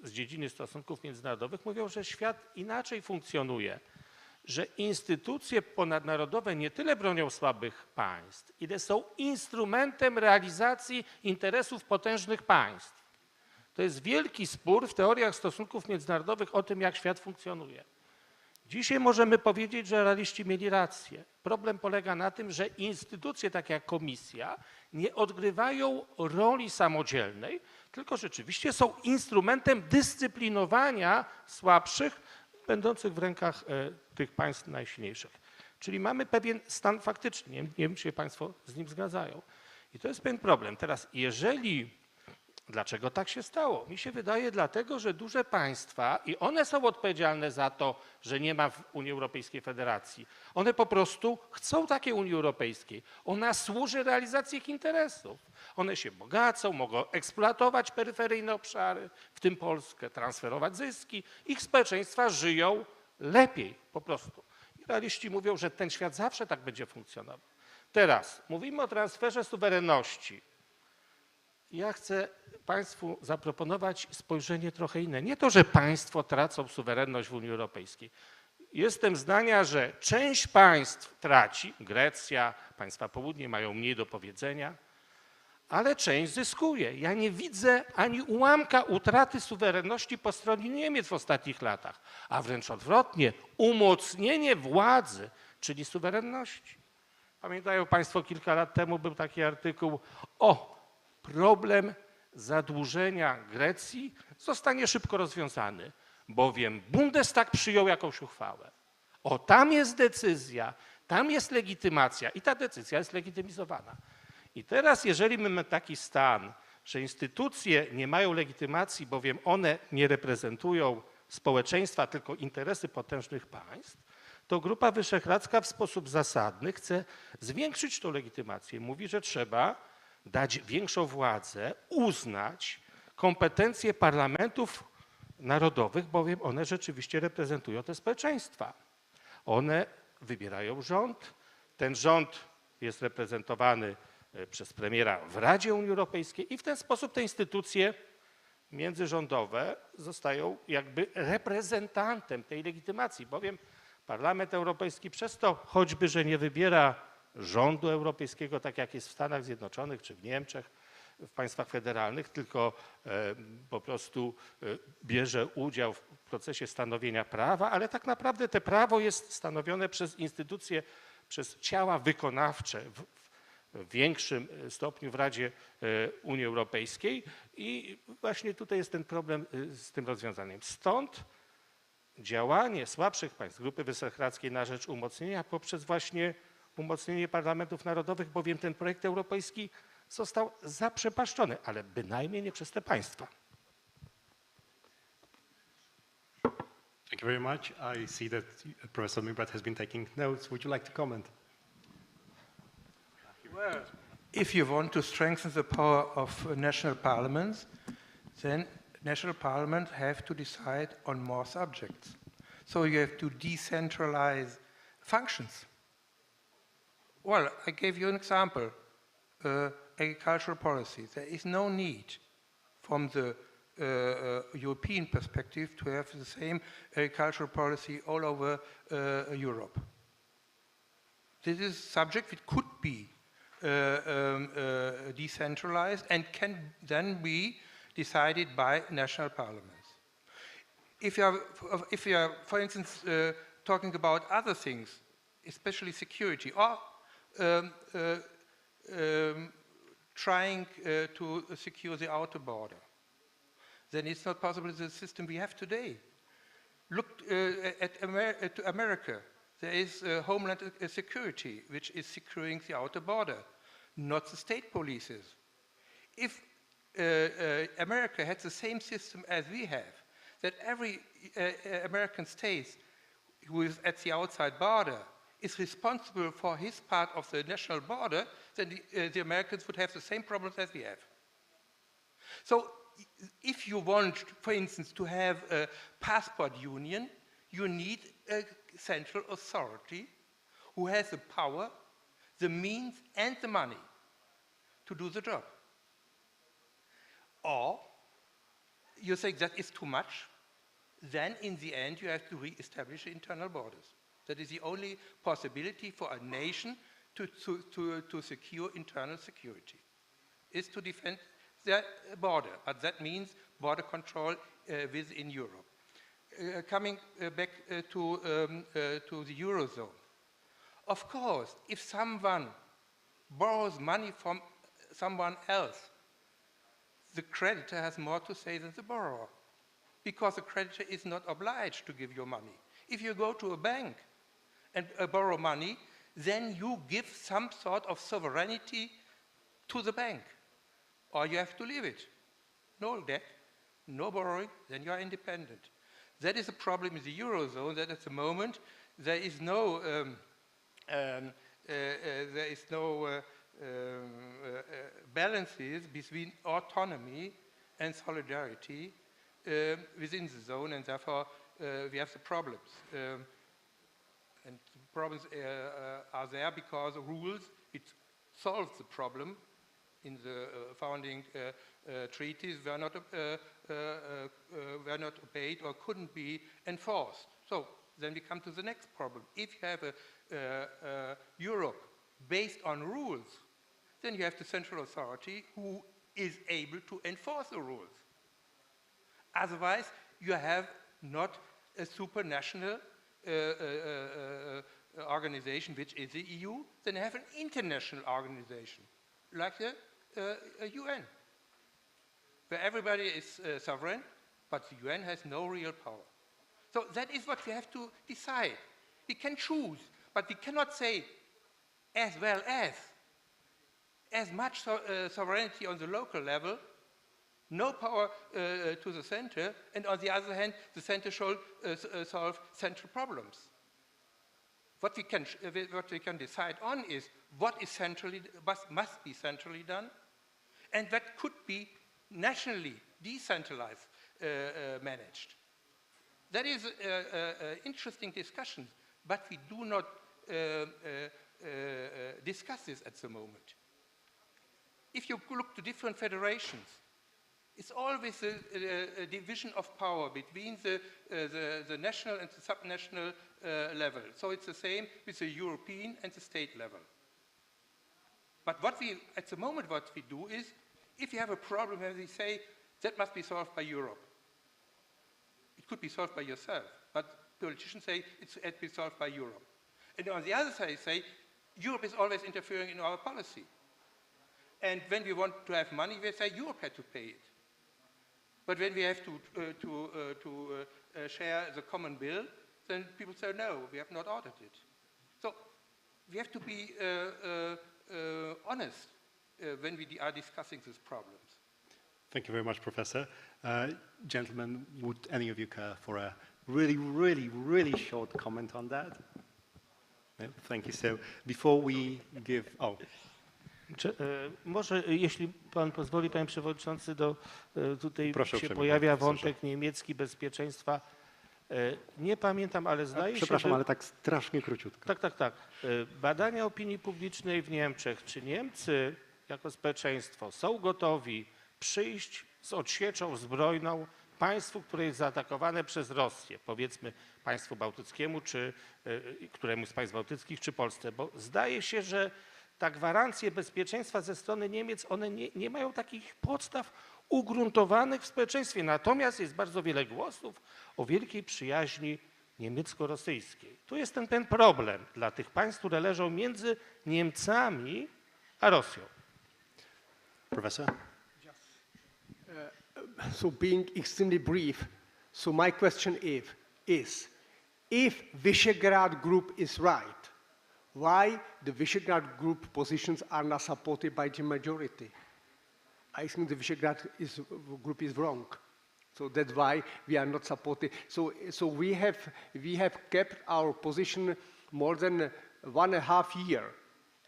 z dziedziny stosunków międzynarodowych mówią, że świat inaczej funkcjonuje, że instytucje ponadnarodowe nie tyle bronią słabych państw, ile są instrumentem realizacji interesów potężnych państw. To jest wielki spór w teoriach stosunków międzynarodowych o tym, jak świat funkcjonuje. Dzisiaj możemy powiedzieć, że realiści mieli rację. Problem polega na tym, że instytucje takie jak Komisja nie odgrywają roli samodzielnej, tylko rzeczywiście są instrumentem dyscyplinowania słabszych, będących w rękach tych państw najsilniejszych. Czyli mamy pewien stan faktyczny. Nie wiem, czy się Państwo z nim zgadzają. I to jest pewien problem. Teraz, jeżeli Dlaczego tak się stało? Mi się wydaje dlatego, że duże państwa, i one są odpowiedzialne za to, że nie ma w Unii Europejskiej federacji, one po prostu chcą takiej Unii Europejskiej. Ona służy realizacji ich interesów. One się bogacą, mogą eksploatować peryferyjne obszary, w tym Polskę, transferować zyski. Ich społeczeństwa żyją lepiej po prostu. I realiści mówią, że ten świat zawsze tak będzie funkcjonował. Teraz mówimy o transferze suwerenności. Ja chcę Państwu zaproponować spojrzenie trochę inne. Nie to, że państwo tracą suwerenność w Unii Europejskiej. Jestem zdania, że część państw traci, Grecja, państwa południe mają mniej do powiedzenia, ale część zyskuje. Ja nie widzę ani ułamka utraty suwerenności po stronie Niemiec w ostatnich latach, a wręcz odwrotnie, umocnienie władzy, czyli suwerenności. Pamiętają Państwo, kilka lat temu był taki artykuł o problem zadłużenia Grecji zostanie szybko rozwiązany, bowiem Bundestag przyjął jakąś uchwałę. O, tam jest decyzja, tam jest legitymacja i ta decyzja jest legitymizowana. I teraz, jeżeli mamy taki stan, że instytucje nie mają legitymacji, bowiem one nie reprezentują społeczeństwa, tylko interesy potężnych państw, to Grupa Wyszehradzka w sposób zasadny chce zwiększyć tę legitymację. Mówi, że trzeba dać większą władzę, uznać kompetencje parlamentów narodowych, bowiem one rzeczywiście reprezentują te społeczeństwa. One wybierają rząd, ten rząd jest reprezentowany przez premiera w Radzie Unii Europejskiej i w ten sposób te instytucje międzyrządowe zostają jakby reprezentantem tej legitymacji, bowiem Parlament Europejski przez to choćby, że nie wybiera rządu europejskiego, tak jak jest w Stanach Zjednoczonych czy w Niemczech, w państwach federalnych, tylko po prostu bierze udział w procesie stanowienia prawa, ale tak naprawdę to prawo jest stanowione przez instytucje, przez ciała wykonawcze w większym stopniu w Radzie Unii Europejskiej i właśnie tutaj jest ten problem z tym rozwiązaniem. Stąd działanie słabszych państw Grupy Wyszehradzkiej na rzecz umocnienia poprzez właśnie umocnienie parlamentów narodowych, bowiem ten projekt europejski został zaprzepaszczony, ale bynajmniej nie przez te państwa.
Thank you very much. I see that Professor Mimbrat has been taking notes. Would you like to comment?
Well, if you want to strengthen the power of national parliaments, then national parliaments have to decide on more subjects. So you have to decentralize functions. Well, I gave you an example, agricultural policy. There is no need from the European perspective to have the same agricultural policy all over Europe. This is a subject that could be decentralized and can then be decided by national parliaments. If you are for instance, talking about other things, especially security, or trying to secure the outer border, then it's not possible in the system we have today. Look to America. There is Homeland Security, which is securing the outer border, not the state polices. If America had the same system as we have, that every American state who is at the outside border is responsible for his part of the national border, then the Americans would have the same problems as we have. So if you want, for instance, to have a passport union, you need a central authority who has the power, the means, and the money to do the job. Or you think that is too much, then in the end you have to re-establish internal borders. That is the only possibility for a nation to secure internal security, is to defend their border, but that means border control within Europe. Coming back to the Eurozone. Of course, if someone borrows money from someone else, the creditor has more to say than the borrower, because the creditor is not obliged to give you money. If you go to a bank and borrow money, then you give some sort of sovereignty to the bank, or you have to leave it.
no debt, no borrowing, then you are independent. That is a problem in the Eurozone, that at the moment there is no balances between autonomy and solidarity within the zone, and therefore we have the problems. And the problems are there because rules, it solves the problem in the founding treaties were not obeyed or couldn't be enforced. So then we come to the next problem. If you have a Europe based on rules, then you have the central authority who is able to enforce the rules. Otherwise, you have not a supranational organization, which is the EU, then you have an international organization, like the UN, where everybody is sovereign, but the UN has no real power. So that is what we have to decide. We can choose, but we cannot say as well as much sovereignty on the local level, no power to the center, and on the other hand, the center should solve central problems. What we can decide on is what is must be centrally done, and that could be nationally decentralized, managed. That is an interesting discussion, but we do not discuss this at the moment. If you look to different federations, it's always a division of power between the national and the subnational level. So it's the same with the European and the state level. But at the moment, what we do is, if you have a problem and we say, that must be solved by Europe. It could be solved by yourself, but politicians say it has to be solved by Europe. And on the other side, they say, Europe is always interfering in our policy. And when we want to have money, we say Europe had to pay it. But when we have to share the common bill, then people say, no, we have not ordered it. So we have to be honest when we are discussing these problems.
Thank you very much, Professor. Gentlemen, would any of you care for a really, really, really short comment on that? No? Thank you. So before we give... Oh.
Może, jeśli pan pozwoli, panie przewodniczący, tutaj
Proszę
się
uprzejmie,
pojawia
profesorze.
wątek niemiecki bezpieczeństwa. Nie pamiętam, ale zdaje się,
Przepraszam, ale tak strasznie króciutko.
Tak. Badania opinii publicznej w Niemczech. Czy Niemcy jako społeczeństwo są gotowi przyjść z odsieczą zbrojną państwu, które jest zaatakowane przez Rosję, powiedzmy państwu bałtyckiemu, czy któremuś z państw bałtyckich, czy Polsce? Bo zdaje się, że ta gwarancje bezpieczeństwa ze strony Niemiec, one nie mają takich podstaw ugruntowanych w społeczeństwie. Natomiast jest bardzo wiele głosów o wielkiej przyjaźni niemiecko-rosyjskiej. Tu jest ten problem dla tych państw, które leżą między Niemcami a Rosją.
Professor?
So being extremely brief, so my question is, if Visegrad Group is right, why the Visegrad Group positions are not supported by the majority? I think the Visegrad Group is wrong. So that's why we are not supported. So we have kept our position more than 1.5 years,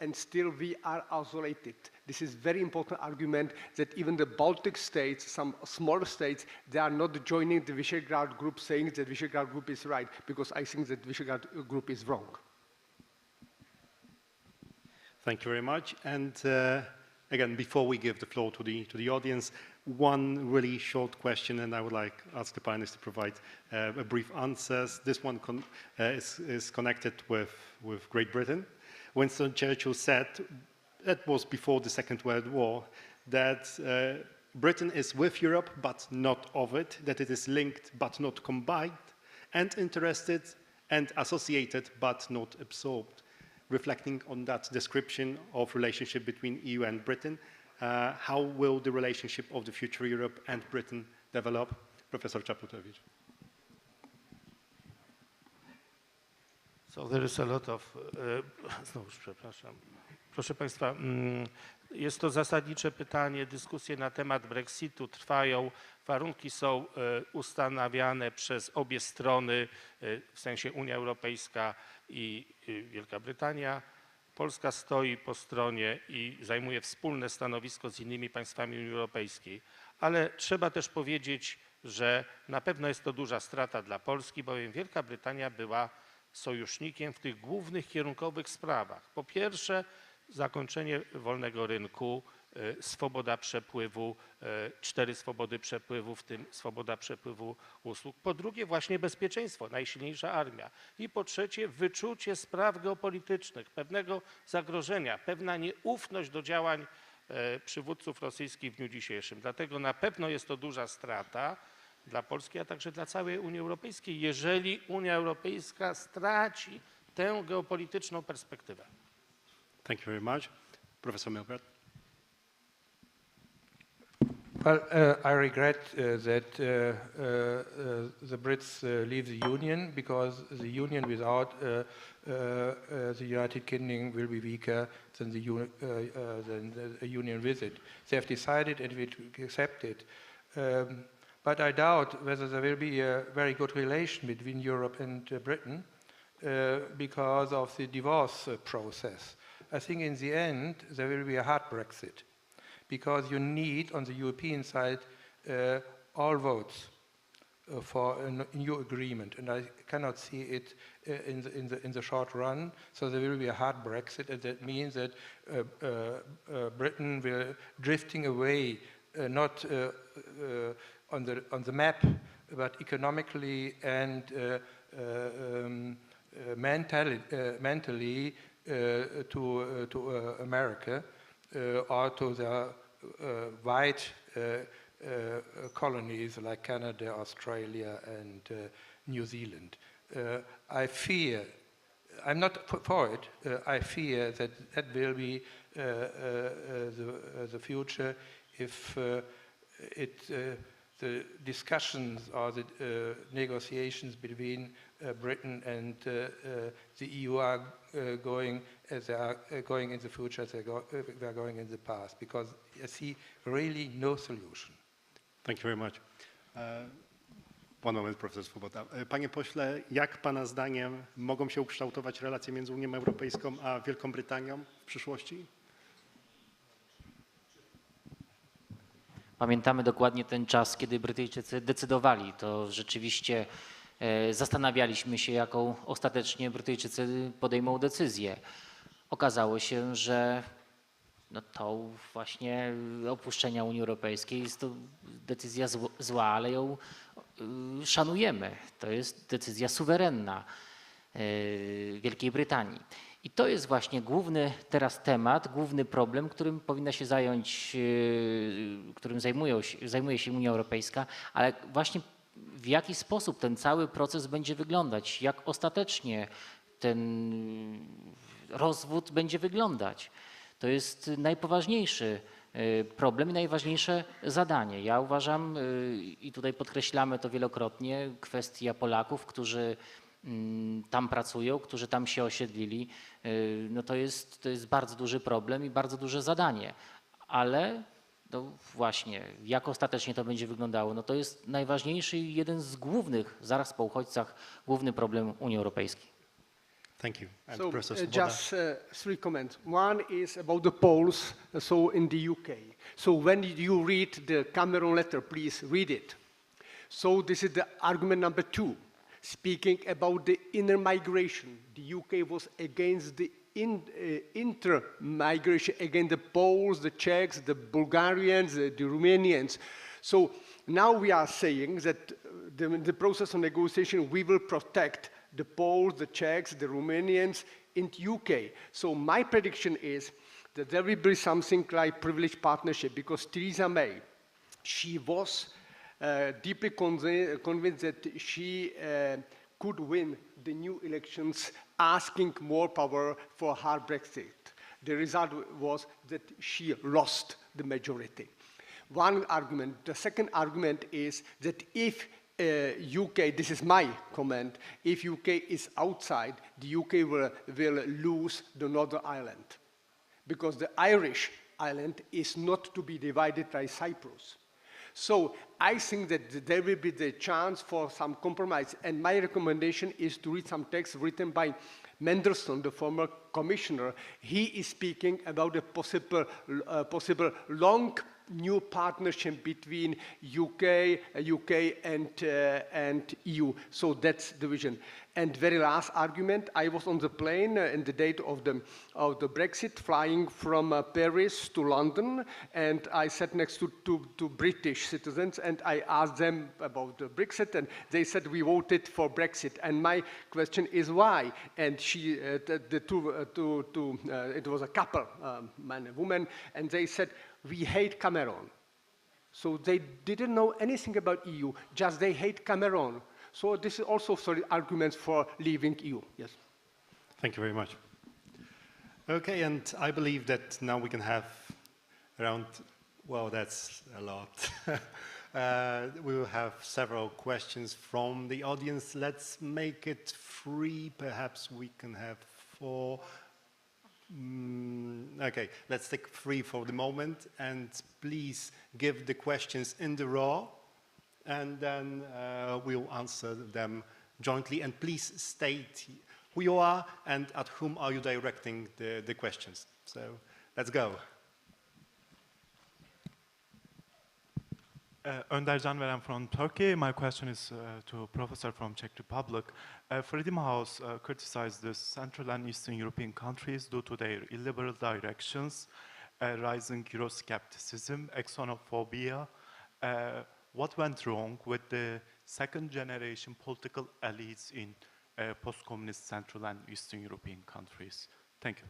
and still we are isolated. This is very important argument that even the Baltic states, some smaller states, they are not joining the Visegrad Group, saying that Visegrad Group is right, because I think that Visegrad Group is wrong.
Thank you very much. And again, before we give the floor to the audience, one really short question, and I would like ask the panelists to provide a brief answers. This one is connected with Great Britain. Winston Churchill said, that was before the Second World War, that Britain is with Europe but not of it, that it is linked but not combined, and interested and associated but not absorbed. Reflecting on that description of relationship between EU and Britain, how will the relationship of the future Europe and Britain develop? Professor Czaputowicz.
So there is a lot of, znowuż przepraszam, Proszę Państwa, jest to zasadnicze pytanie, dyskusje na temat Brexitu trwają, warunki są ustanawiane przez obie strony, w sensie Unia Europejska i Wielka Brytania. Polska stoi po stronie i zajmuje wspólne stanowisko z innymi państwami Unii Europejskiej, ale trzeba też powiedzieć, że na pewno jest to duża strata dla Polski, bowiem Wielka Brytania była sojusznikiem w tych głównych kierunkowych sprawach. Po pierwsze, zakończenie wolnego rynku, swoboda przepływu, 4 swobody przepływu, w tym swoboda przepływu usług. Po drugie, właśnie bezpieczeństwo, najsilniejsza armia. I po trzecie, wyczucie spraw geopolitycznych, pewnego zagrożenia, pewna nieufność do działań przywódców rosyjskich w dniu dzisiejszym. Dlatego na pewno jest to duża strata dla Polski, a także dla całej Unii Europejskiej, jeżeli Unia Europejska straci tę geopolityczną perspektywę.
Thank you very much. Professor Milbert.
Well, I regret that the Brits leave the Union, because the Union without the United Kingdom will be weaker than the Union with it. They have decided and we accept it. But I doubt whether there will be a very good relation between Europe and Britain because of the divorce process. I think in the end there will be a hard Brexit, because you need on the European side all votes for a new agreement, and I cannot see it in the short run. So there will be a hard Brexit, and that means that Britain will drifting away, not on the map, but economically and mentally to America or to the wide colonies like Canada, Australia, and New Zealand. I fear, I'm not for it, I fear that that will be the future if the discussions or the negotiations between Britain and the EU are going as they are going in the future as they are going in the past, because I see really no solution.
Thank you very much. One moment, profesor Swoboda. Panie pośle, jak pana zdaniem mogą się ukształtować relacje między Unią Europejską a Wielką Brytanią w przyszłości?
Pamiętamy dokładnie ten czas, kiedy Brytyjczycy decydowali. To rzeczywiście zastanawialiśmy się, jaką ostatecznie Brytyjczycy podejmą decyzję. Okazało się, że no to właśnie opuszczenia Unii Europejskiej jest to decyzja zła, ale ją szanujemy. To jest decyzja suwerenna Wielkiej Brytanii. I to jest właśnie główny teraz temat, główny problem, którym powinna się zająć, którym zajmuje się Unia Europejska, ale właśnie w jaki sposób ten cały proces będzie wyglądać, jak ostatecznie ten rozwód będzie wyglądać. To jest najpoważniejszy problem i najważniejsze zadanie. Ja uważam, i tutaj podkreślamy to wielokrotnie, kwestia Polaków, którzy tam pracują, którzy tam się osiedlili, no to jest bardzo duży problem i bardzo duże zadanie. Ale no właśnie, jak ostatecznie to będzie wyglądało, no to jest najważniejszy i jeden z głównych, zaraz po uchodźcach, główny problem Unii Europejskiej.
Thank you. And
So
Swoboda.
just 3 comments. One is about the polls, so in the UK. So when you read the Cameron letter, please read it. So this is the argument number 2. Speaking about the inner migration, the UK was against the inter-migration, against the Poles, the Czechs, the Bulgarians, the Romanians. So now we are saying that in the process of negotiation, we will protect the Poles, the Czechs, the Romanians in the UK. So my prediction is that there will be something like privileged partnership, because Theresa May, she was deeply convinced that she could win the new elections, asking more power for hard Brexit. The result was that she lost the majority. One argument. The second argument is that if UK, this is my comment, if UK is outside, the UK will lose the Northern Ireland. because the Irish island is not to be divided by Cyprus. So I think that there will be the chance for some compromise, and my recommendation is to read some text written by Mendelsohn, the former commissioner. He is speaking about a possible long new partnership between UK and EU. So that's the vision. And very last argument, I was on the plane in the date of the Brexit, flying from Paris to London, and I sat next to British citizens, and I asked them about the Brexit, and they said we voted for Brexit. And my question is why? And it was a couple, man and woman, and they said, we hate Cameron. So they didn't know anything about EU, just they hate Cameron. So this is also arguments for leaving EU. Yes.
Thank you very much. Okay, and I believe that now we can have around, well, that's a lot. We will have several questions from the audience. Let's make it 3. Perhaps we can have 4. Okay, let's take 3 for the moment, and please give the questions in the raw, and then we'll answer them jointly. And please state who you are and at whom are you directing the questions. So let's go.
Önder Canveren from Turkey. My question is to a professor from Czech Republic. Freedom House criticized the Central and Eastern European countries due to their illiberal directions, rising Euroscepticism, xenophobia. What went wrong with the second generation political elites in post-communist Central and Eastern European countries? Thank you.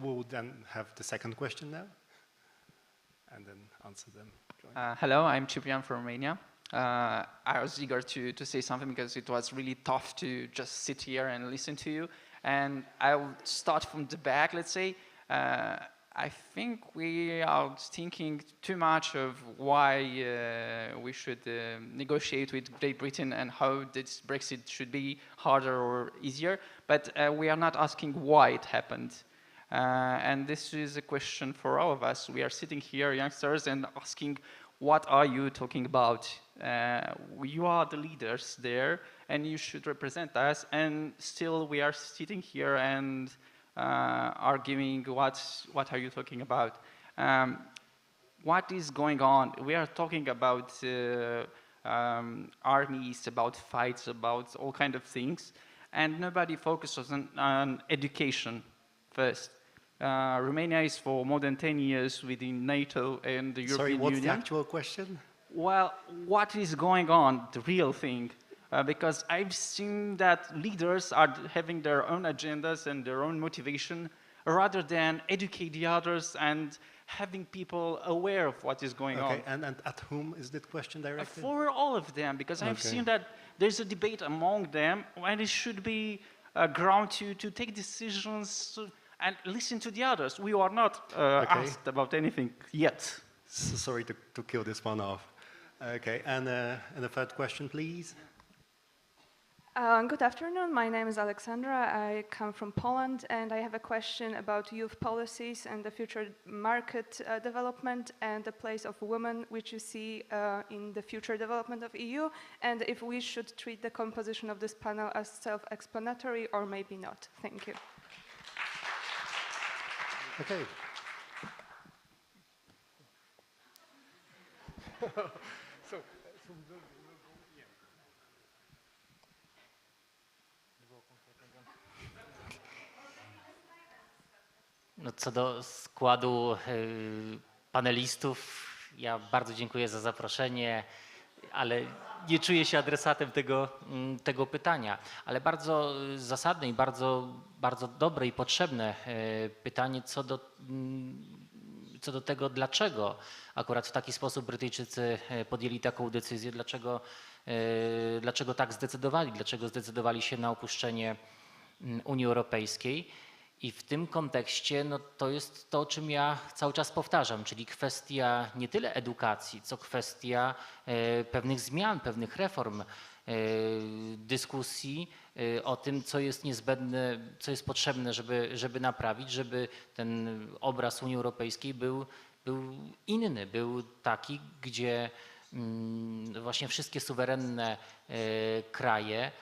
We'll then have the second question now, and then answer them.
Hello, I'm Ciprian from Romania. I was eager to say something because it was really tough to just sit here and listen to you. And I'll start from the back, let's say. I think we are thinking too much of why we should negotiate with Great Britain and how this Brexit should be harder or easier. But we are not asking why it happened. And this is a question for all of us. We are sitting here, youngsters, and asking, what are you talking about? You are the leaders there, and you should represent us. And still, we are sitting here and arguing, what are you talking about? What is going on? We are talking about armies, about fights, about all kinds of things, and nobody focuses on education first. Romania is for more than 10 years within NATO and the European Union.
Sorry, what's the actual question?
Well, what is going on, the real thing? Because I've seen that leaders are having their own agendas and their own motivation rather than educate the others and having people aware of what is going on.
Okay, and at whom is that question directed?
For all of them, because I've seen that there's a debate among them and it should be a ground to take decisions and listen to the others. We are not asked about anything yet.
Sorry to kill this one off. Okay, and the third question, please.
Good afternoon. My name is Alexandra. I come from Poland, and I have a question about youth policies and the future market development and the place of women, which you see in the future development of EU, and if we should treat the composition of this panel as self-explanatory or maybe not. Thank you.
Okay.
No, co do składu panelistów, ja bardzo dziękuję za zaproszenie, ale nie czuję się adresatem tego pytania. Ale bardzo zasadne i bardzo dobre i potrzebne pytanie co do tego, dlaczego akurat w taki sposób Brytyjczycy podjęli taką decyzję, dlaczego tak zdecydowali, dlaczego zdecydowali się na opuszczenie Unii Europejskiej. I w tym kontekście no, to jest to, o czym ja cały czas powtarzam, czyli kwestia nie tyle edukacji, co kwestia pewnych zmian, pewnych reform dyskusji o tym, co jest niezbędne, co jest potrzebne, żeby naprawić, żeby ten obraz Unii Europejskiej był inny, był taki, gdzie właśnie wszystkie suwerenne kraje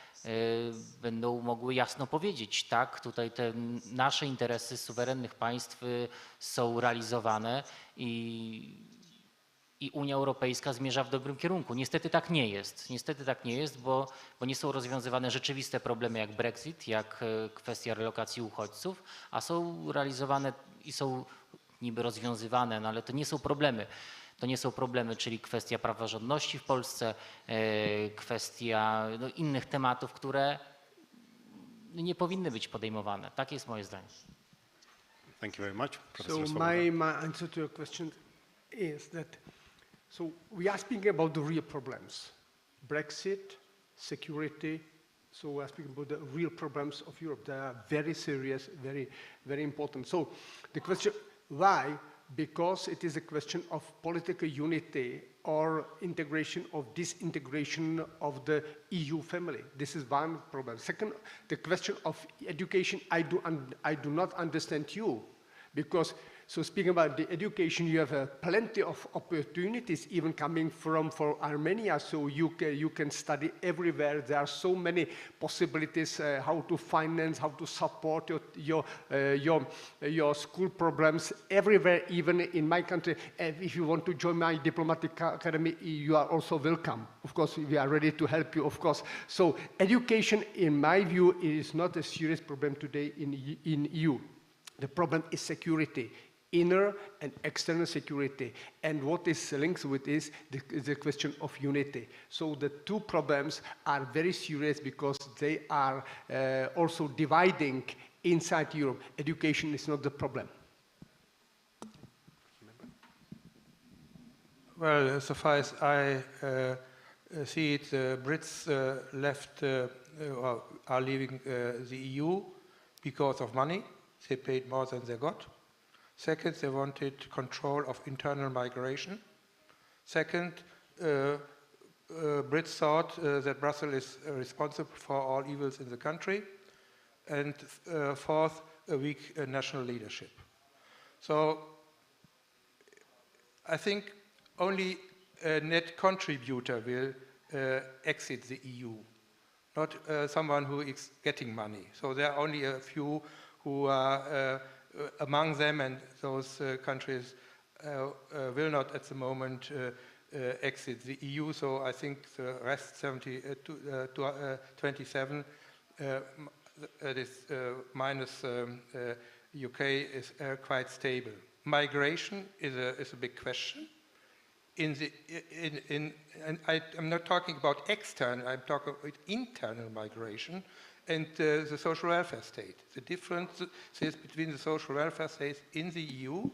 będą mogły jasno powiedzieć, tak, tutaj te nasze interesy suwerennych państw są realizowane i Unia Europejska zmierza w dobrym kierunku. Niestety tak nie jest. Niestety tak nie jest, bo nie są rozwiązywane rzeczywiste problemy jak Brexit, jak kwestia relokacji uchodźców, a są realizowane i są niby rozwiązywane, no ale to nie są problemy. To nie są problemy, czyli kwestia praworządności w Polsce, kwestia innych tematów, które nie powinny być podejmowane. Tak jest moje zdanie.
Thank you very much.
So my answer to your question is that, so we are speaking about the real problems. Brexit, security, so we are speaking about the real problems of Europe. They are very serious, very, very important. So the question, why? Because it is a question of political unity or integration or disintegration of the EU family. This is one problem. Second, the question of education, I do not understand you, because, so speaking about the education, you have plenty of opportunities even coming for Armenia, so you can study everywhere. There are so many possibilities how to finance, how to support your school programs everywhere, even in my country. If you want to join my diplomatic academy, you are also welcome. Of course, we are ready to help you, of course. So education, in my view, is not a serious problem today in EU. The problem is security. Inner and external security. And what is linked with is the question of unity. So the two problems are very serious because they are also dividing inside Europe. Education is not the problem.
Well, so far as I see it, the Brits are leaving the EU because of money. They paid more than they got. Second, they wanted control of internal migration. Second, Brits thought that Brussels is responsible for all evils in the country. And fourth, a weak national leadership. So I think only a net contributor will exit the EU, not someone who is getting money. So there are only a few who are among them, and those countries will not at the moment exit the EU. So I think the rest 27, that is minus UK, is quite stable. Migration is a big question. And I'm not talking about external, I'm talking about internal migration and the social welfare state. The differences between the social welfare states in the EU,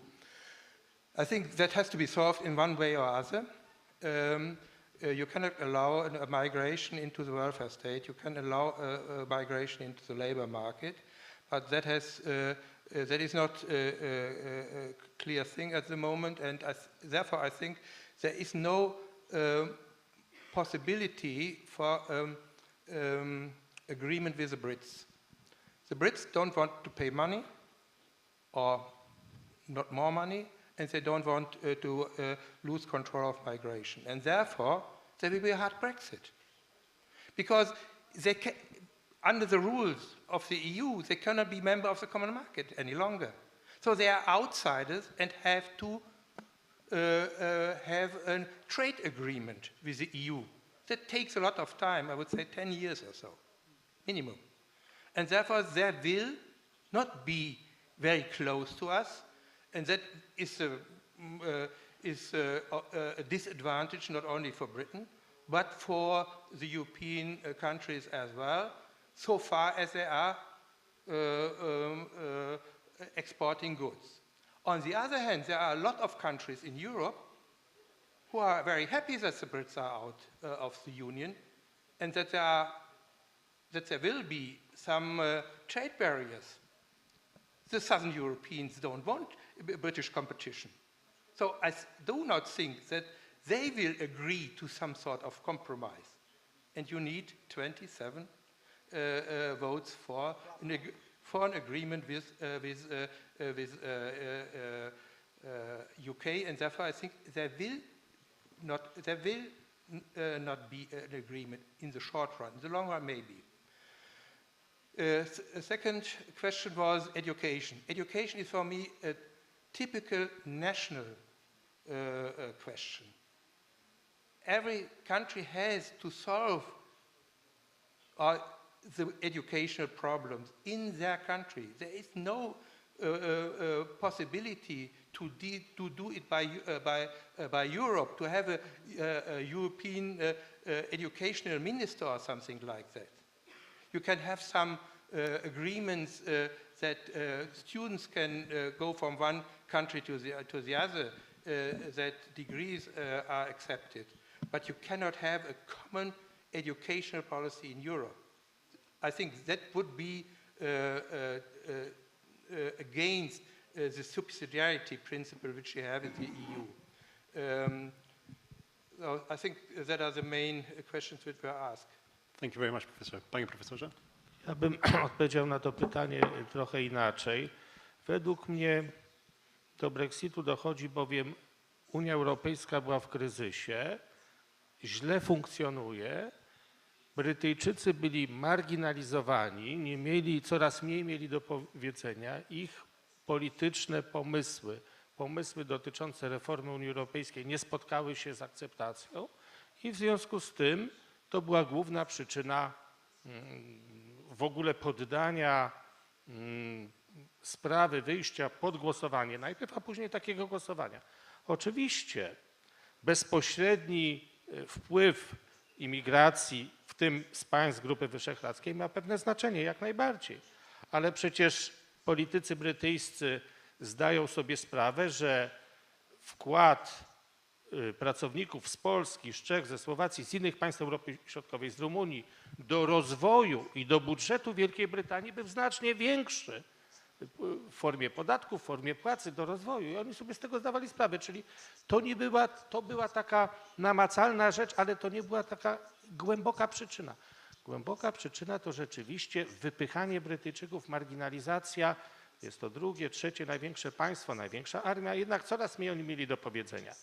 I think that has to be solved in one way or other. You cannot allow a migration into the welfare state. You can allow a migration into the labor market, but that is not a clear thing at the moment, and therefore I think there is no possibility for agreement with the Brits. The Brits don't want to pay money, or not more money, and they don't want to lose control of migration. And therefore, there will be a hard Brexit. Because they under the rules of the EU, they cannot be member of the common market any longer. So they are outsiders and have to have a trade agreement with the EU. That takes a lot of time, I would say 10 years or so, minimum. And therefore, they will not be very close to us, and that is a disadvantage not only for Britain, but for the European countries as well, so far as they are exporting goods. On the other hand, there are a lot of countries in Europe who are very happy that the Brits are out of the Union, and that there will be some trade barriers. The Southern Europeans don't want British competition. So I do not think that they will agree to some sort of compromise.
and you need 27 votes for an agreement with UK, and therefore I think there will not be an agreement in the short run. In the long run, maybe. A second question was education. Education is for me a typical national question. Every country has to solve the educational problems in their country. There is no possibility to do it by Europe, to have a European educational minister or something like that. You can have some agreements that students can go from one country to the other, that degrees are accepted. But you cannot have a common educational policy in Europe. I think that would be against the subsidiarity principle which you have in the EU. So I think that are the main questions which were asked.
Thank you very much, Professor. Panie profesorze?
Ja bym odpowiedział na to pytanie trochę inaczej. Według mnie do Brexitu dochodzi bowiem Unia Europejska była w kryzysie, źle funkcjonuje, Brytyjczycy byli marginalizowani, coraz mniej mieli do powiedzenia, ich polityczne pomysły dotyczące reformy Unii Europejskiej nie spotkały się z akceptacją i w związku z tym to była główna przyczyna w ogóle poddania sprawy wyjścia pod głosowanie najpierw, a później takiego głosowania. Oczywiście bezpośredni wpływ imigracji, w tym z państw Grupy Wyszehradzkiej, ma pewne znaczenie, jak najbardziej. Ale przecież politycy brytyjscy zdają sobie sprawę, że wkład pracowników z Polski, z Czech, ze Słowacji, z innych państw Europy Środkowej, z Rumunii do rozwoju i do budżetu Wielkiej Brytanii był znacznie większy w formie podatków, w formie płacy do rozwoju. I oni sobie z tego zdawali sprawę, czyli to była taka namacalna rzecz, ale to nie była taka głęboka przyczyna. Głęboka przyczyna to rzeczywiście wypychanie Brytyjczyków, marginalizacja. Jest to drugie, trzecie największe państwo, największa armia, jednak coraz mniej oni mieli do powiedzenia.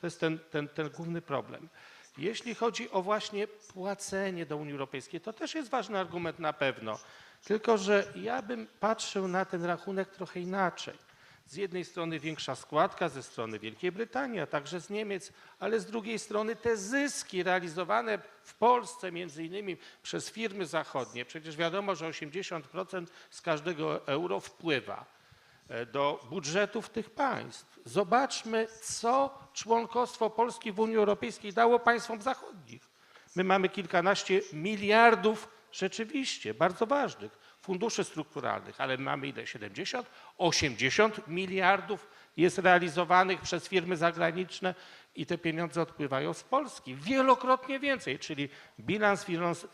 To jest ten główny problem. Jeśli chodzi o właśnie płacenie do Unii Europejskiej, to też jest ważny argument na pewno. Tylko że ja bym patrzył na ten rachunek trochę inaczej. Z jednej strony większa składka ze strony Wielkiej Brytanii, a także z Niemiec, ale z drugiej strony te zyski realizowane w Polsce między innymi przez firmy zachodnie. Przecież wiadomo, że 80% z każdego euro wpływa do budżetów tych państw. Zobaczmy, co członkostwo Polski w Unii Europejskiej dało państwom zachodnich. My mamy kilkanaście miliardów rzeczywiście bardzo ważnych funduszy strukturalnych, ale mamy ile? 70, 80 miliardów jest realizowanych przez firmy zagraniczne i te pieniądze odpływają z Polski. Wielokrotnie więcej, czyli bilans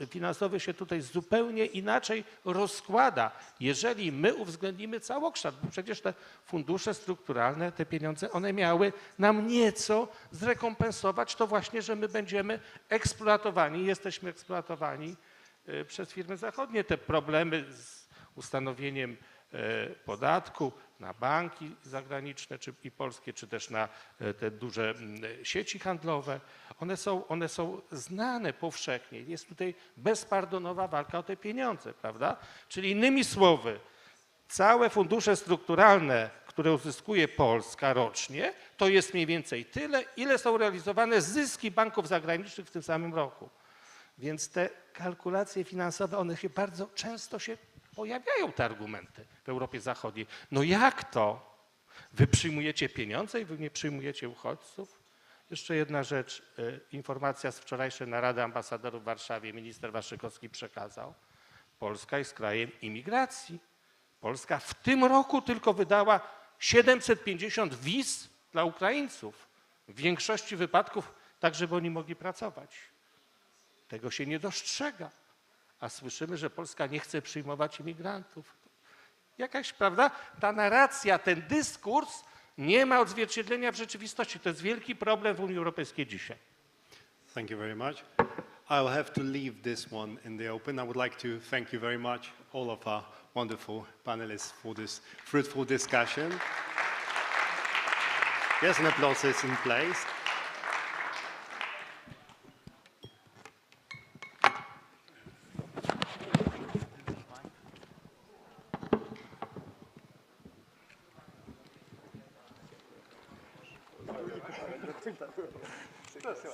finansowy się tutaj zupełnie inaczej rozkłada, jeżeli my uwzględnimy całokształt, bo przecież te fundusze strukturalne, te pieniądze, one miały nam nieco zrekompensować to właśnie, że my będziemy eksploatowani, jesteśmy eksploatowani przez firmy zachodnie. Te problemy z ustanowieniem podatku na banki zagraniczne i polskie, czy też na te duże sieci handlowe, one są znane powszechnie. Jest tutaj bezpardonowa walka o te pieniądze, prawda? Czyli innymi słowy, całe fundusze strukturalne, które uzyskuje Polska rocznie, to jest mniej więcej tyle, ile są realizowane zyski banków zagranicznych w tym samym roku. Więc te kalkulacje finansowe, one się bardzo często pojawiają, te argumenty w Europie Zachodniej. No jak to? Wy przyjmujecie pieniądze i wy nie przyjmujecie uchodźców? Jeszcze jedna rzecz, informacja z wczorajszej narady ambasadorów w Warszawie, minister Waszczykowski przekazał. Polska jest krajem imigracji. Polska w tym roku tylko wydała 750 wiz dla Ukraińców. W większości wypadków tak, żeby oni mogli pracować. Tego się nie dostrzega, a słyszymy, że Polska nie chce przyjmować imigrantów. Jakaś, prawda, ta narracja, ten dyskurs nie ma odzwierciedlenia w rzeczywistości. To jest wielki problem w Unii Europejskiej dzisiaj.
Thank you very much. I'll have to leave this one in the open. I would like to thank you very much, all of our wonderful panelists, for this fruitful discussion. Yes, an applause is in place.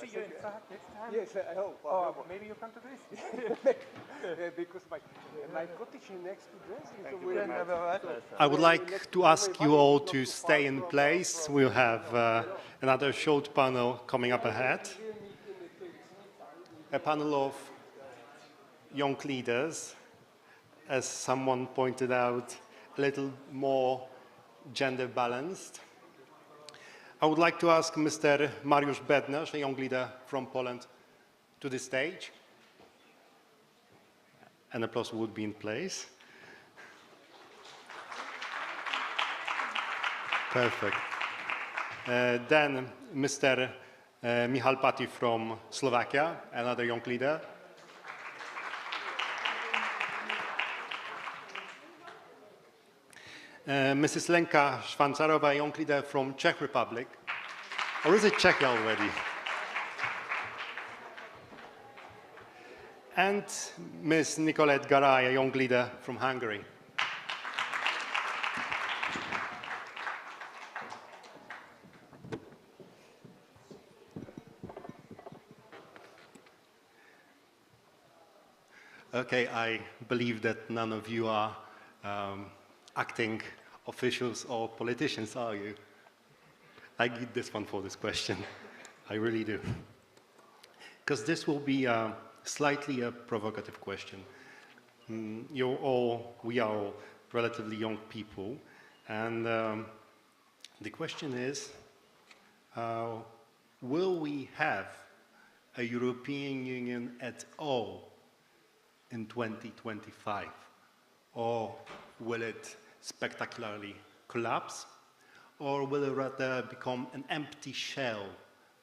See you in Prague next time. Yes, I hope. Maybe you come to this. Because my cottage is next to this.
I would like to ask you all to stay in place. We'll have another short panel coming up ahead. A panel of young leaders, as someone pointed out, a little more gender balanced. I would like to ask Mr. Mariusz Bednarz, a young leader from Poland, to the stage. An applause would be in place. Perfect. Then Mr. Michal Pati from Slovakia, another young leader. Mrs. Lenka Szwancarowa, a young leader from Czech Republic. Or is it Czech already? And Ms. Nicolette Garay, a young leader from Hungary. Okay, I believe that none of you are acting officials or politicians, are you? I get this one for this question. I really do. Because this will be slightly a provocative question. We are all relatively young people, and the question is, will we have a European Union at all in 2025? Or will it spectacularly collapse? Or will it rather become an empty shell,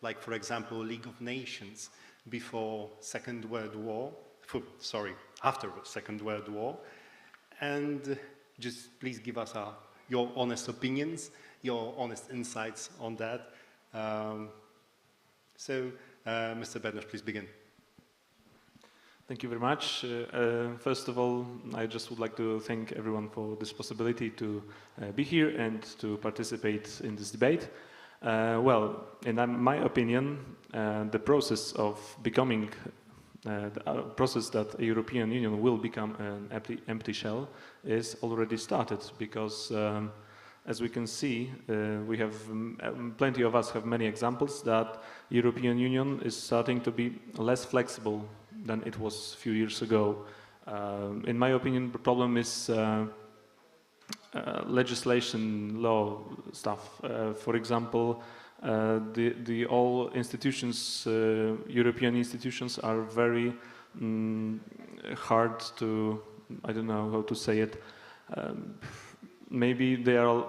like, for example, League of Nations before Second World War, after Second World War? And just please give us your honest opinions, your honest insights on that. Mr. Bednarz, please begin.
Thank you very much. First of all, I just would like to thank everyone for this possibility to be here and to participate in this debate. Well, in my opinion, the process of becoming, the process that a European Union will become an empty shell is already started, because as we can see, we have, plenty of us have many examples that European Union is starting to be less flexible than it was a few years ago. In my opinion, the problem is legislation, law stuff. For example, the all institutions, European institutions, are very hard to, I don't know how to say it, maybe they are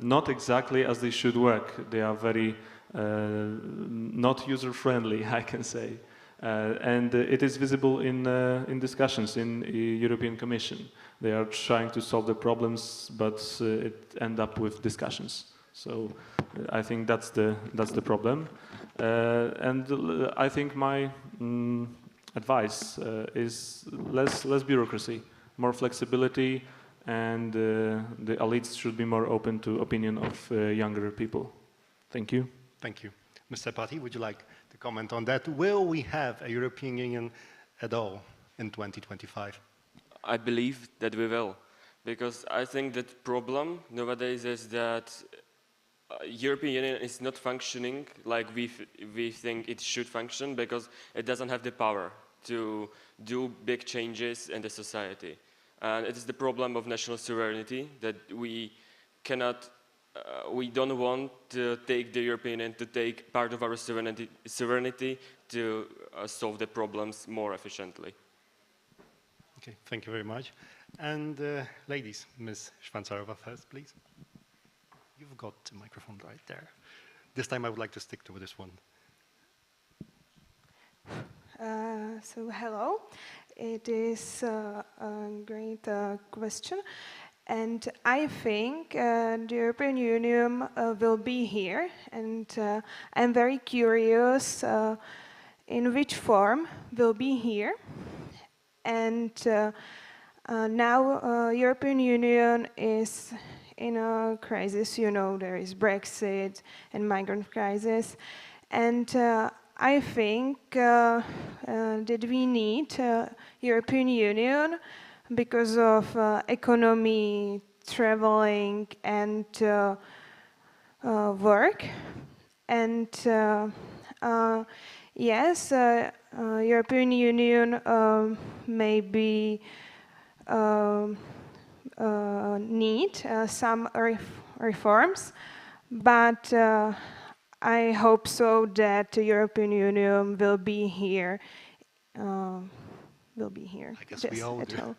not exactly as they should work. They are very not user-friendly, I can say. And it is visible in discussions in the European Commission. They are trying to solve the problems, but it ends up with discussions. So I think that's the problem. And I think my advice is less bureaucracy, more flexibility, and the elites should be more open to opinion of younger people. Thank you.
Thank you. Mr. Pati, would you like to comment on that? Will we have a European Union at all in 2025?
I believe that we will, because I think that problem nowadays is that European Union is not functioning like we think it should function, because it doesn't have the power to do big changes in the society. And it is the problem of national sovereignty, that we cannot, we don't want to take the European Union to take part of our sovereignty to solve the problems more efficiently.
Okay, thank you very much. And ladies, Ms. Szwancarova first, please. You've got the microphone right there. This time I would like to stick to this one.
So hello. It is a great question. And I think the European Union will be here. And I'm very curious in which form will be here. And now European Union is in a crisis. You know, there is Brexit and migrant crisis. And I think that we need European Union because of economy, traveling, and work. And yes, European Union maybe need some reforms, but I hope so that the European Union will be here.
I guess we all do.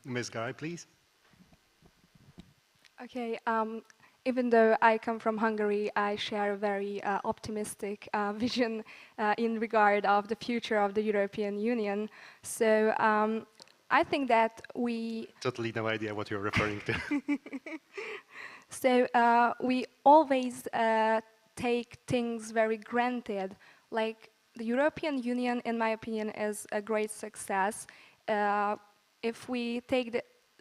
Ms. Garay, please.
Okay. Even though I come from Hungary, I share a very optimistic vision in regard of the future of the European Union. So I think that we...
Totally no idea what you're referring to.
So we always take things very granted. Like the European Union, in my opinion, is a great success. If we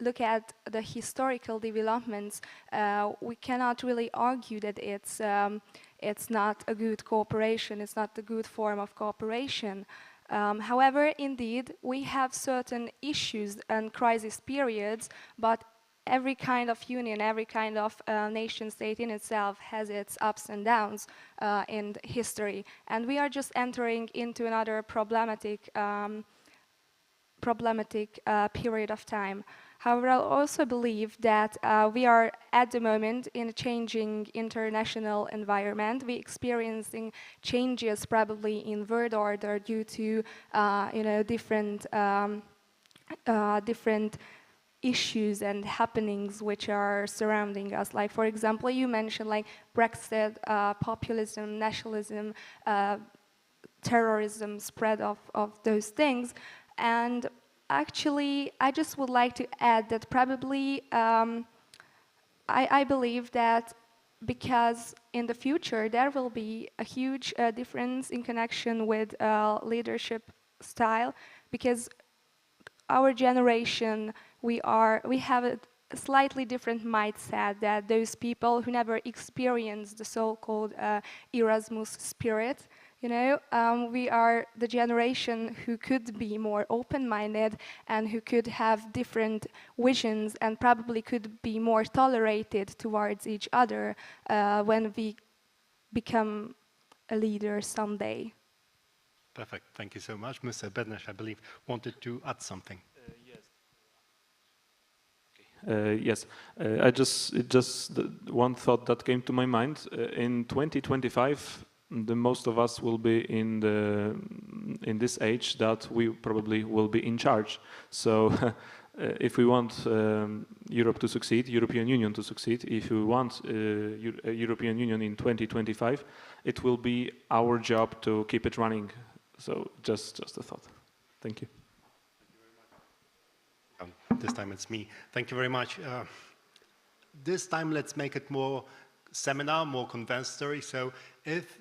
look at the historical developments, we cannot really argue that it's not a good cooperation, it's not a good form of cooperation. However, indeed, we have certain issues and crisis periods, but every kind of union, every kind of nation state in itself has its ups and downs in history. And we are just entering into another problematic period of time. However, I also believe that we are at the moment in a changing international environment. We're experiencing changes probably in world order due to different issues and happenings which are surrounding us. Like, for example, you mentioned like Brexit, populism, nationalism, terrorism, spread of those things. And actually, I just would like to add that probably I believe that because in the future there will be a huge difference in connection with leadership style, because our generation, we have a slightly different mindset than those people who never experienced the so-called Erasmus spirit. You know, we are the generation who could be more open-minded and who could have different visions and probably could be more tolerated towards each other when we become a leader someday.
Perfect. Thank you so much. Mr. Bednash, I believe, wanted to add something.
Yes, just one thought that came to my mind. In 2025, most of us will be in this age that we probably will be in charge. So if we want Europe to succeed, European Union to succeed, if we want European Union in 2025, it will be our job to keep it running. So just a thought. Thank you.
This time it's me. Thank you very much. This time let's make it more seminar, more condensed story. So if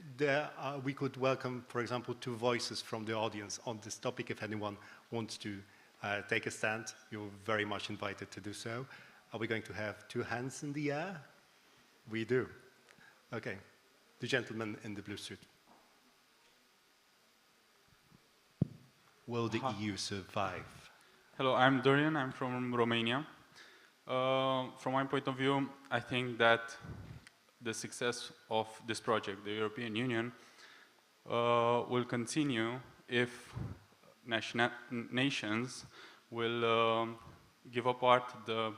we could welcome, for example, 2 voices from the audience on this topic. If anyone wants to take a stand, you're very much invited to do so. Are we going to have 2 hands in the air? We do. Okay. The gentleman in the blue suit. Will the EU survive?
Hello, I'm Dorian. I'm from Romania. From my point of view, I think that the success of this project, the European Union, will continue if nations will give apart the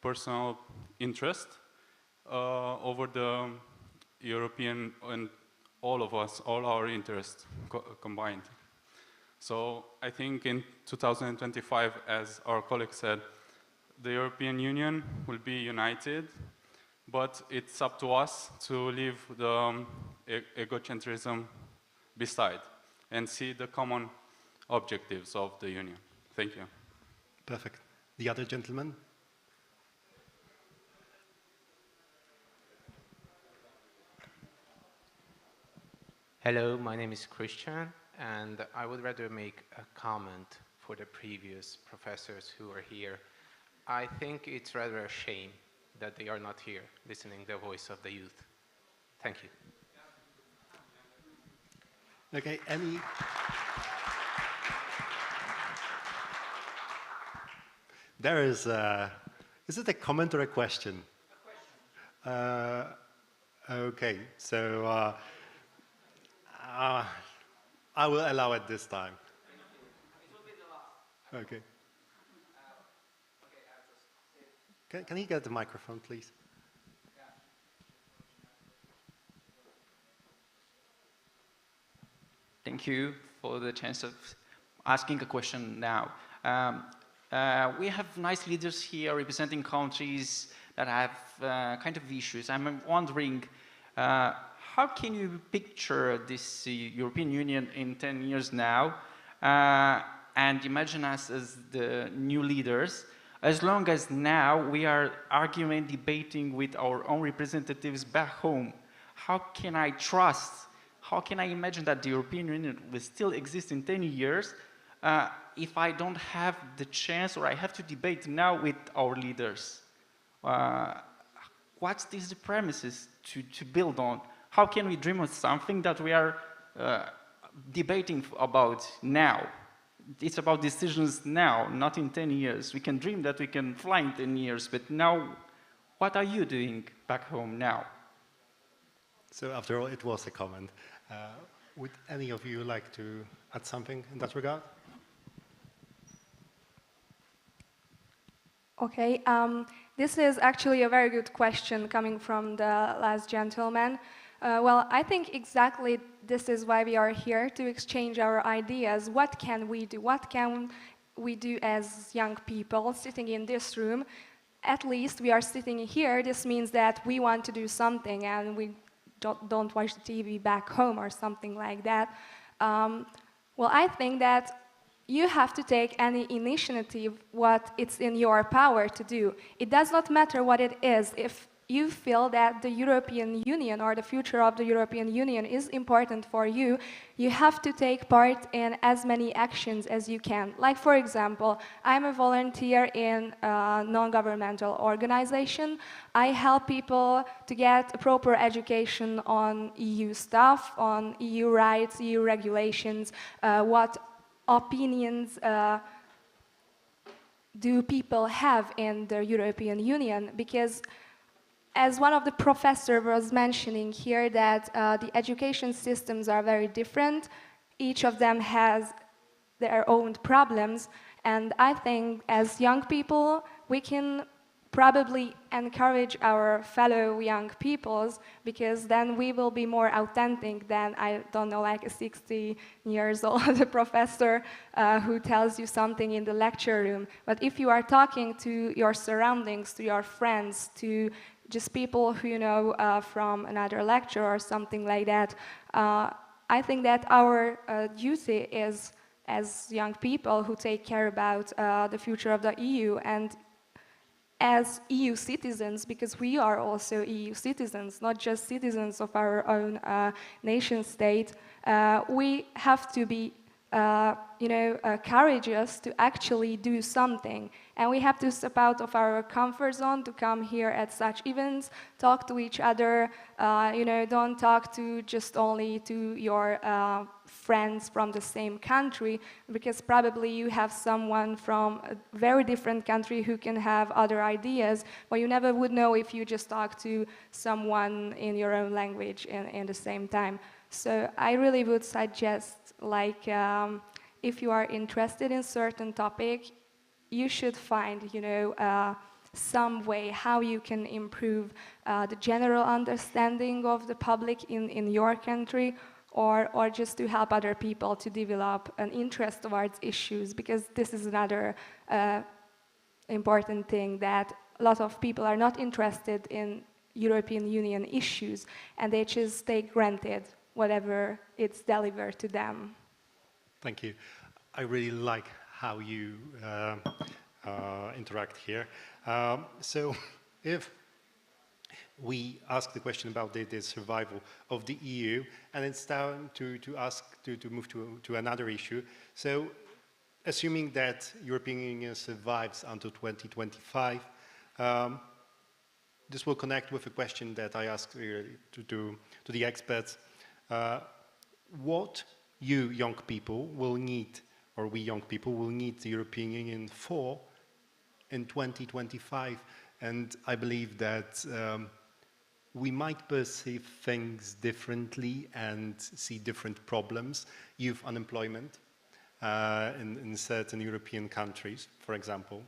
personal interest over the European and all of us, all our interests combined. So I think in 2025, as our colleague said, the European Union will be united, but it's up to us to leave the egocentrism beside and see the common objectives of the Union. Thank you.
Perfect. The other gentleman?
Hello, my name is Christian, and I would rather make a comment for the previous professors who are here. I think it's rather a shame that they are not here listening to the voice of the youth. Thank you.
Okay, any? There is it a comment or a question? Okay, so I will allow it this time. Okay. Can you get the microphone, please?
Thank you for the chance of asking a question now. We have nice leaders here representing countries that have kind of issues. I'm wondering, how can you picture this European Union in 10 years now and imagine us as the new leaders, as long as now we are arguing, debating with our own representatives back home? How can I trust, how can I imagine that the European Union will still exist in 10 years if I don't have the chance, or I have to debate now with our leaders? What's the premises to build on? How can we dream of something that we are debating about now? It's about decisions now, not in 10 years. We can dream that we can fly in 10 years, but now, what are you doing back home now?
So after all, it was a comment. Would any of you like to add something in that regard?
Okay, this is actually a very good question coming from the last gentleman. Well, I think exactly this is why we are here, to exchange our ideas. What can we do? What can we do as young people sitting in this room? At least we are sitting here. This means that we want to do something and we don't watch the TV back home or something like that. Well, I think that you have to take any initiative what it's in your power to do. It does not matter what it is. If you feel that the European Union or the future of the European Union is important for you, you have to take part in as many actions as you can. Like, for example, I'm a volunteer in a non-governmental organization. I help people to get a proper education on EU stuff, on EU rights, EU regulations, what opinions do people have in the European Union, because as one of the professors was mentioning here, that the education systems are very different. Each of them has their own problems, and I think as young people we can probably encourage our fellow young peoples, because then we will be more authentic than, I don't know, like a 60 years old professor who tells you something in the lecture room. But if you are talking to your surroundings, to your friends, to just people who you know from another lecture or something like that, I think that our duty is, as young people who take care about the future of the EU, and as EU citizens, because we are also EU citizens, not just citizens of our own nation state, we have to be courageous to actually do something. And we have to step out of our comfort zone to come here at such events, talk to each other, don't talk to just only to your friends from the same country, because probably you have someone from a very different country who can have other ideas, but you never would know if you just talk to someone in your own language in the same time. So I really would suggest, like, if you are interested in certain topic, you should find, some way how you can improve the general understanding of the public in your country, or just to help other people to develop an interest towards issues, because this is another important thing, that a lot of people are not interested in European Union issues, and they just take granted whatever it's delivered to them.
Thank you. I really like how you interact here. So if we ask the question about the survival of the EU, and it's time to move to another issue. So assuming that European Union survives until 2025, this will connect with a question that I asked to the experts. What you young people will need, or we young people will need the European Union for in 2025? And I believe that we might perceive things differently and see different problems. Youth unemployment in certain European countries, for example.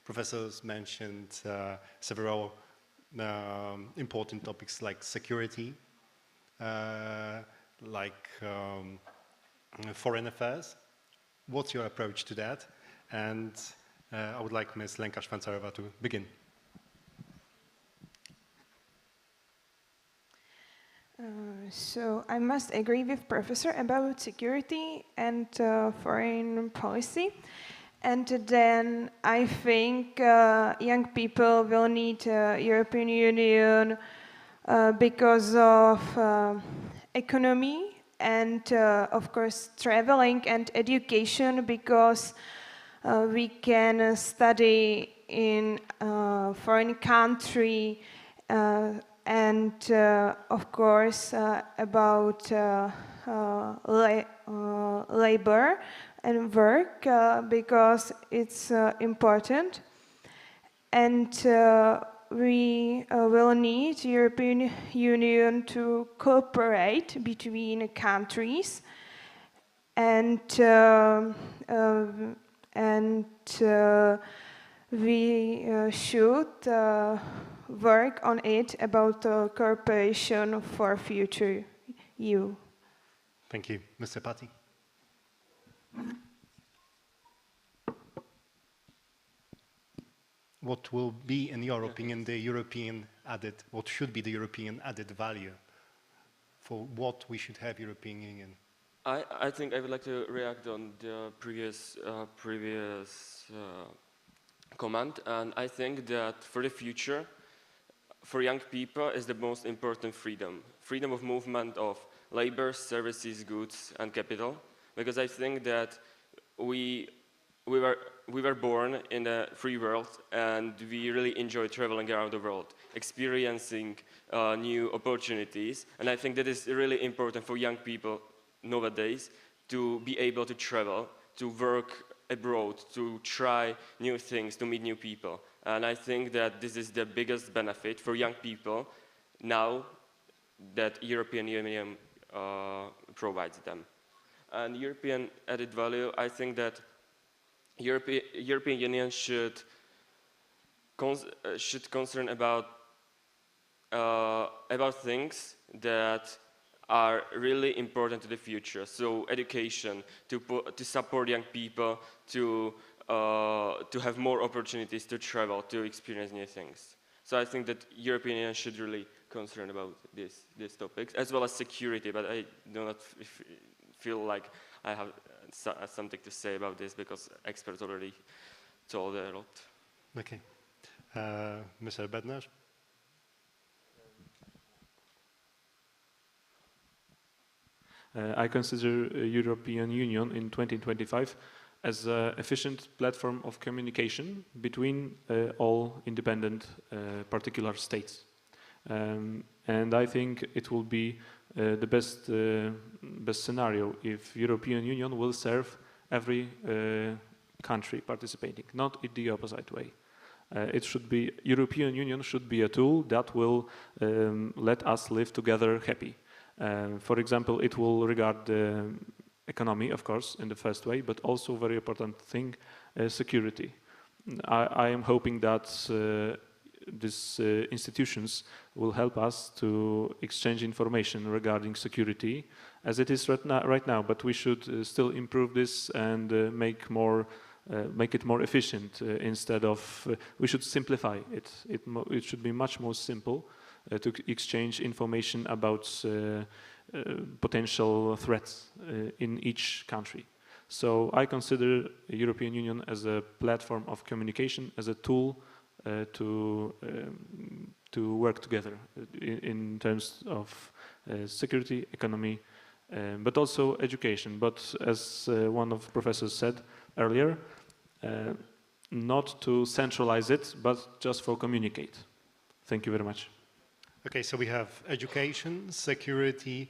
Professors mentioned several important topics like security, like foreign affairs. What's your approach to that? And I would like Ms. Lenka Szwancarova to begin.
So I must agree with Professor about security and foreign policy. And then I think young people will need European Union because of economy and of course traveling and education, because we can study in foreign country and of course about labor and work because it's important. And we will need European Union to cooperate between countries, and we should work on it about cooperation for future EU.
Thank you. Mr. Patti. What will be, in your opinion, the European added, what should be the European added value for what we should have European Union?
I think I would like to react on the previous comment, and I think that for the future, for young people is the most important freedom. Freedom of movement of labor, services, goods, and capital. Because I think that we were born in a free world, and we really enjoy traveling around the world, experiencing new opportunities. And I think that is really important for young people nowadays to be able to travel, to work abroad, to try new things, to meet new people. And I think that this is the biggest benefit for young people now that European Union provides them. And European added value, I think that European Union should concern about things that are really important to the future. So education, to support young people, to have more opportunities to travel, to experience new things. So I think that European Union should really concern about these topics, as well as security, but I do not feel like I have something to say about this because experts already told a lot.
Okay. Mr. Bednar?
I consider European Union in 2025 as an efficient platform of communication between all independent particular states. And I think it will be the best scenario if European Union will serve every country participating, not in the opposite way. It should be, European Union should be a tool that will let us live together happy. For example, it will regard the economy, of course, in the first way, but also very important thing, security. I am hoping that these institutions will help us to exchange information regarding security, as it is right now. But we should still improve this and make it more efficient. Instead of, we should simplify it. It should be much more simple to exchange information about potential threats in each country. So I consider the European Union as a platform of communication, as a tool to work together in terms of security, economy, but also education. But as one of the professors said earlier, not to centralize it, but just for communicate. Thank you very much.
Okay, so we have education, security,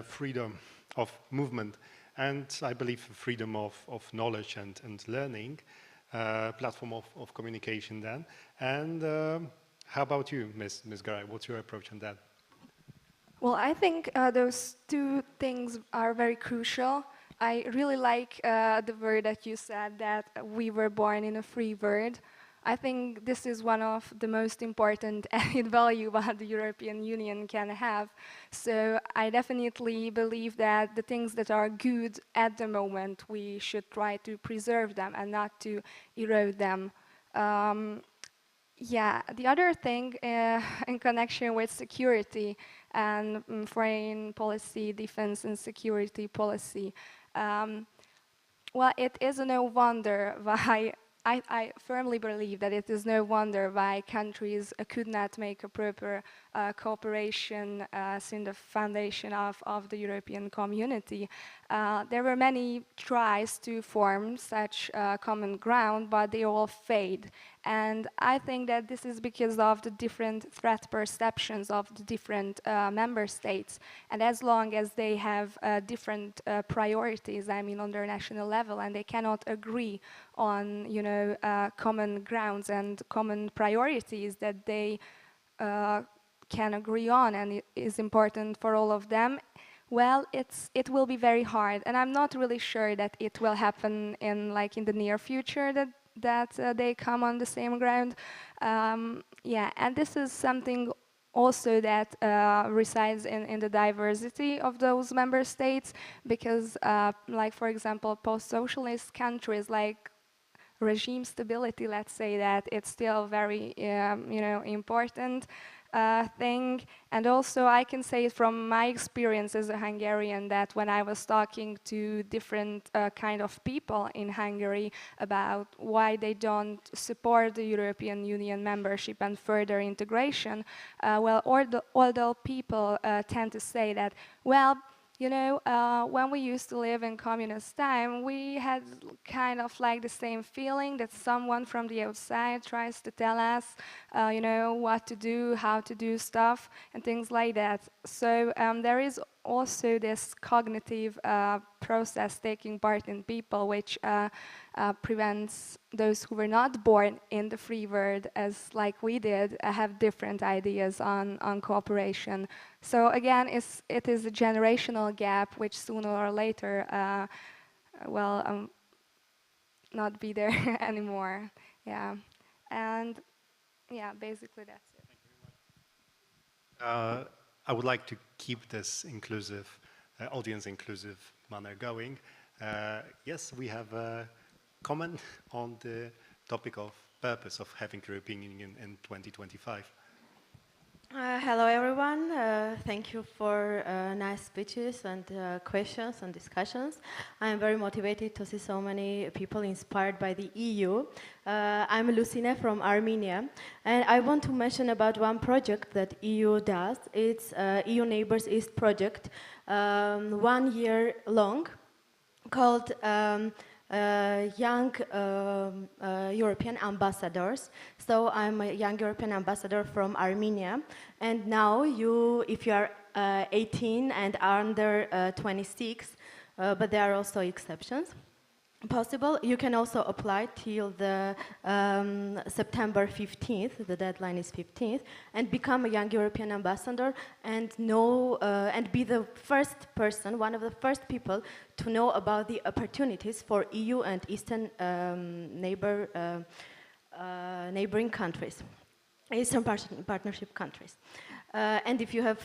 freedom of movement, and I believe freedom of knowledge and learning, platform of communication then. And how about you, Ms. Garay? What's your approach on that?
Well, I think those two things are very crucial. I really like the word that you said, that we were born in a free world. I think this is one of the most important added value that the European Union can have. So I definitely believe that the things that are good at the moment, we should try to preserve them and not to erode them. Yeah, the other thing in connection with security and foreign policy, defense and security policy, well, it is no wonder why I firmly believe that it is no wonder why countries could not make a proper cooperation since the foundation of the European community. There were many tries to form such common ground, but they all failed. And I think that this is because of the different threat perceptions of the different member states. And as long as they have different priorities, I mean, on their national level, and they cannot agree on, you know, common grounds and common priorities that they can agree on, and it is important for all of them, well, it will be very hard. And I'm not really sure that it will happen in the near future, that they come on the same ground. Yeah, and this is something also that resides in the diversity of those member states, because like, for example, post-socialist countries, like regime stability, let's say, that it's still very you know, important thing. And also I can say from my experience as a Hungarian that when I was talking to different kind of people in Hungary about why they don't support the European Union membership and further integration, well, although people tend to say that, well, you know, when we used to live in communist time, we had kind of like the same feeling that someone from the outside tries to tell us, you know, what to do, how to do stuff, and things like that. So there is also this cognitive process taking part in people, which prevents those who were not born in the free world, as like we did, have different ideas on cooperation. So again, it is a generational gap which sooner or later will not be there anymore. Yeah, and yeah, basically that's it.
I would like to keep this inclusive, audience-inclusive manner going. Yes, we have a comment on the topic of purpose of having the European Union in 2025.
Hello, everyone. Thank you for nice speeches and questions and discussions. I am very motivated to see so many people inspired by the EU. I'm Lucine from Armenia, and I want to mention about one project that EU does. It's EU Neighbors East project, 1 year long, called Young European Ambassadors. So I'm a young European ambassador from Armenia, and now if you are 18 and under 26, but there are also exceptions possible, you can also apply till the September 15th, the deadline is 15th, and become a young European ambassador and and be the first person, one of the first people to know about the opportunities for EU and Eastern neighboring countries, Eastern Partnership countries. And if you have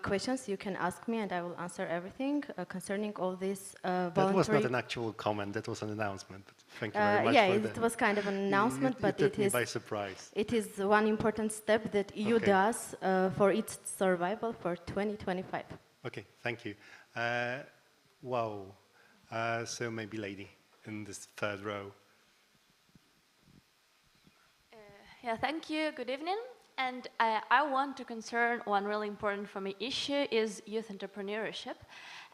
questions, you can ask me and I will answer everything concerning all this voluntary...
That was not an actual comment, that was an announcement. But thank you very much
yeah,
for that.
it was kind of an announcement, but
it took me by surprise.
It is one important step that EU does for its survival for 2025.
Okay, thank you. Wow, So maybe lady in this third row.
Yeah, thank you. Good evening. And I want to concern one really important for me issue is youth entrepreneurship.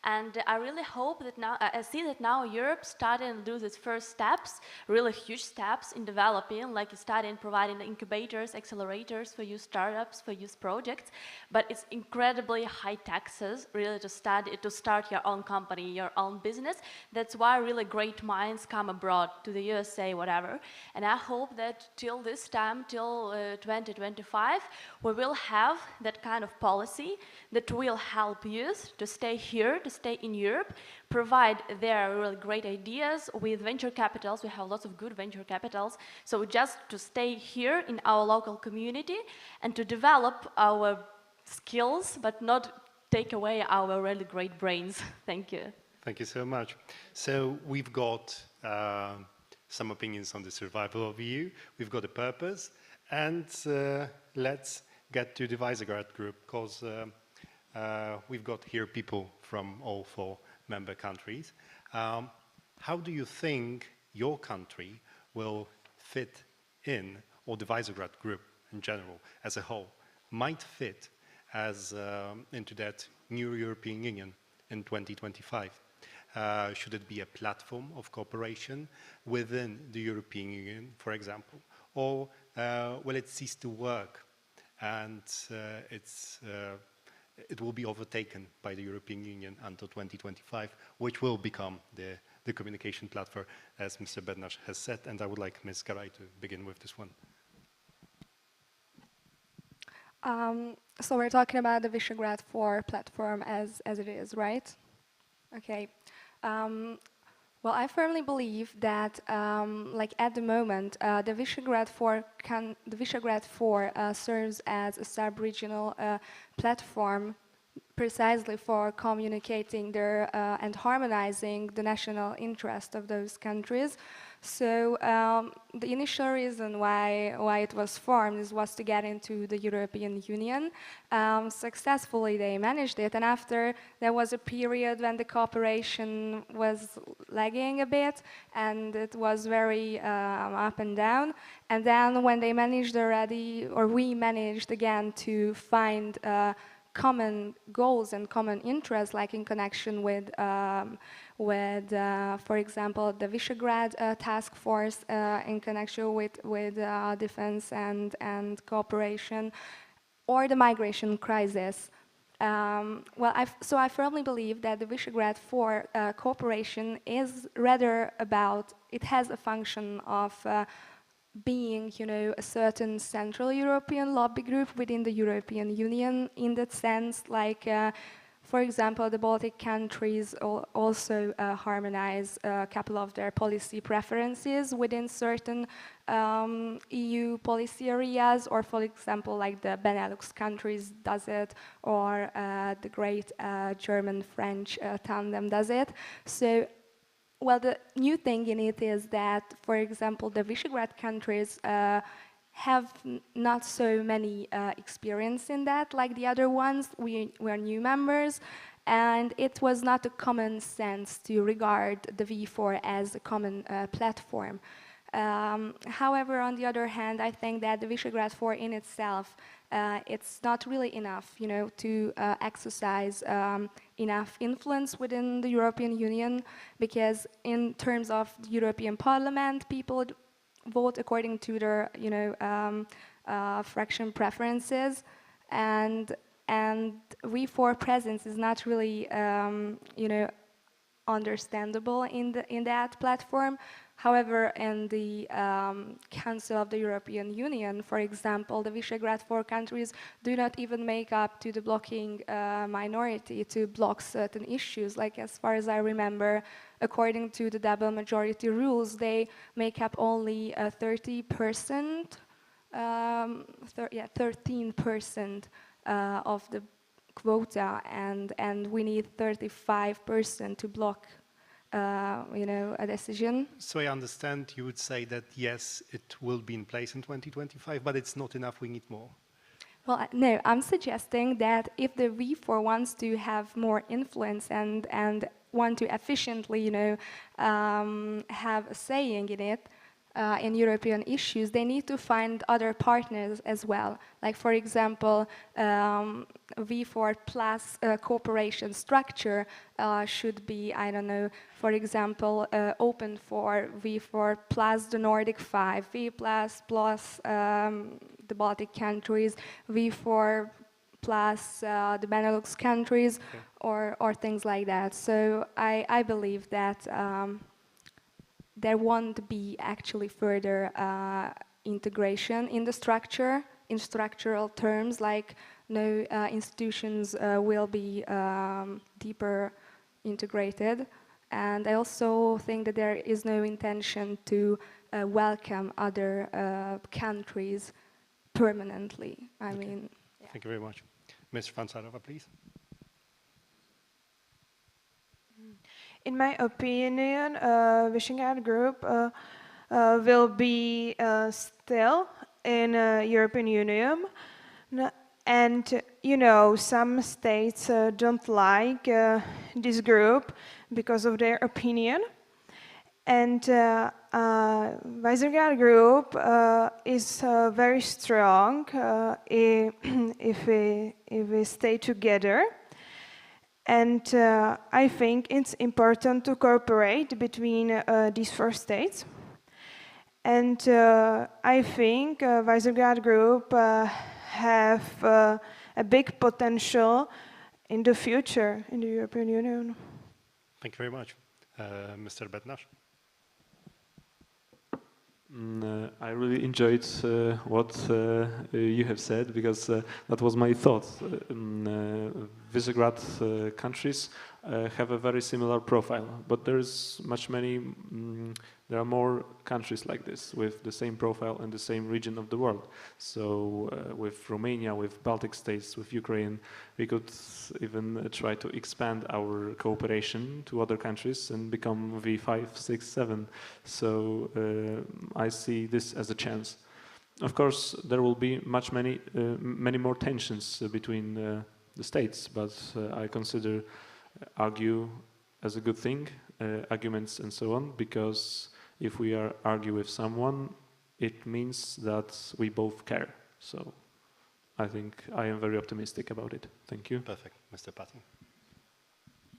And I really hope that now, I see that now Europe starting to do its first steps, really huge steps in developing, like starting providing incubators, accelerators for youth startups, for youth projects. But it's incredibly high taxes, really, to start your own company, your own business. That's why really great minds come abroad to the USA, whatever. And I hope that till this time, till 2025, we will have that kind of policy that will help youth to stay here, to stay in Europe, provide their really great ideas with venture capitals. We have lots of good venture capitals. So just to stay here in our local community and to develop our skills, but not take away our really great brains. Thank you.
Thank you so much. So we've got some opinions on the survival of EU. We've got a purpose. And let's get to the Visegrad group, because we've got here people from all 4 member countries. How do you think your country will fit in, or the Visegrad group in general, as a whole, might fit as into that new European Union in 2025? Should it be a platform of cooperation within the European Union, for example? Or will it cease to work and it will be overtaken by the European Union until 2025, which will become the communication platform, as Mr. Bednarz has said, and I would like Ms. Garay to begin with this one.
So we're talking about the Visegrad 4 platform as it is, right? Okay. Well, I firmly believe that, like at the moment, the Visegrad 4 serves as a sub-regional platform precisely for communicating and harmonizing the national interest of those countries. So the initial reason why it was formed was to get into the European Union. Successfully they managed it, and after there was a period when the cooperation was lagging a bit and it was very up and down. And then when they managed already, or we managed again to find common goals and common interests, like in connection with for example, the Visegrad task force in connection with defense and cooperation, or the migration crisis. Well, so I firmly believe that the Visegrad 4 cooperation is rather about, it has a function of being, you know, a certain Central European lobby group within the European Union, in that sense, like, for example, the Baltic countries also harmonize a couple of their policy preferences within certain EU policy areas, or for example, like the Benelux countries does it, or the great German-French tandem does it. So, well, the new thing in it is that, for example, the Visegrad countries have not so many experience in that like the other ones. We are new members, and it was not a common sense to regard the V4 as a common platform. However, on the other hand, I think that the Visegrad 4 in itself, it's not really enough, you know, to exercise enough influence within the European Union, because in terms of the European Parliament, people vote according to their, you know, fraction preferences, and V4 presence is not really, you know, understandable in that platform. However, in the Council of the European Union, for example, the Visegrad 4 countries do not even make up to the blocking minority to block certain issues. Like, as far as I remember, according to the double majority rules, they make up only 30%, 13% of the quota, and we need 35% to block you know, a decision.
So I understand you would say that yes, it will be in place in 2025, but it's not enough, we need more.
Well, no, I'm suggesting that if the V4 wants to have more influence and want to efficiently, have a saying in it, in European issues, they need to find other partners as well. Like, for example, V4 plus cooperation structure should be, I don't know, for example, open for V4 plus the Nordic 5, V plus the Baltic countries, V4 plus the Benelux countries, or things like that. So I believe that there won't be actually further integration in the structure, in structural terms, like no institutions will be deeper integrated. And I also think that there is no intention to welcome other countries permanently. I mean, yeah.
Thank you very much. Ms. Vansarova, please.
In my opinion, Visegrad Group will be still in European Union, and some states don't like this group because of their opinion. And Visegrad Group is very strong if we stay together. And I think it's important to cooperate between these four states. And I think Visegrad Group have a big potential in the future in the European Union.
Thank you very much. Mr. Bednarz?
I really enjoyed what you have said, because that was my thought. Visegrad countries have a very similar profile, but there are more countries like this with the same profile in the same region of the world. So with Romania, with Baltic states, with Ukraine, we could even try to expand our cooperation to other countries and become V5, 6, 7. So I see this as a chance. Of course, there will be many more tensions between the states, but I consider argue as a good thing, arguments and so on, because if we argue with someone, it means that we both care. So I think I am very optimistic about it. Thank you.
Perfect. Mr. Patton?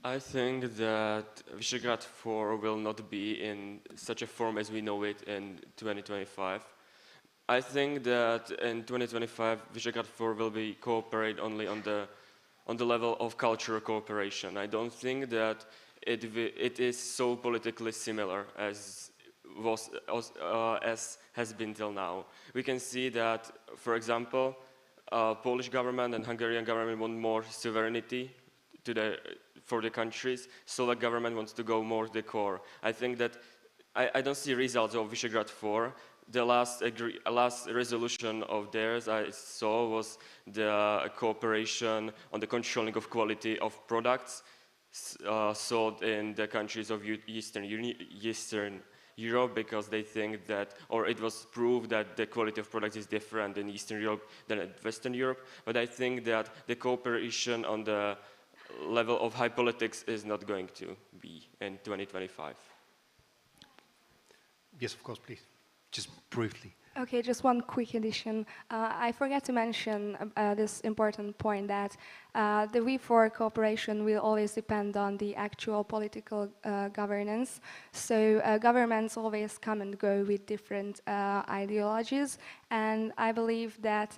I think that Visegrad 4 will not be in such a form as we know it in 2025. I think that in 2025, Visegrad 4 will be cooperate only on the level of cultural cooperation. I don't think that it is so politically similar as has been till now. We can see that, for example, Polish government and Hungarian government want more sovereignty for the countries. Slovak government wants to go more to the core. I think that I don't see results of Visegrad 4. The last resolution of theirs I saw was the cooperation on the controlling of quality of products sold in the countries of Eastern Europe, because they think that, or it was proved that the quality of products is different in Eastern Europe than in Western Europe. But I think that the cooperation on the level of high politics is not going to be in 2025.
Yes, of course, please. Just briefly.
Okay, just one quick addition. I forgot to mention this important point that the V4 cooperation will always depend on the actual political governance. So governments always come and go with different ideologies, and I believe that,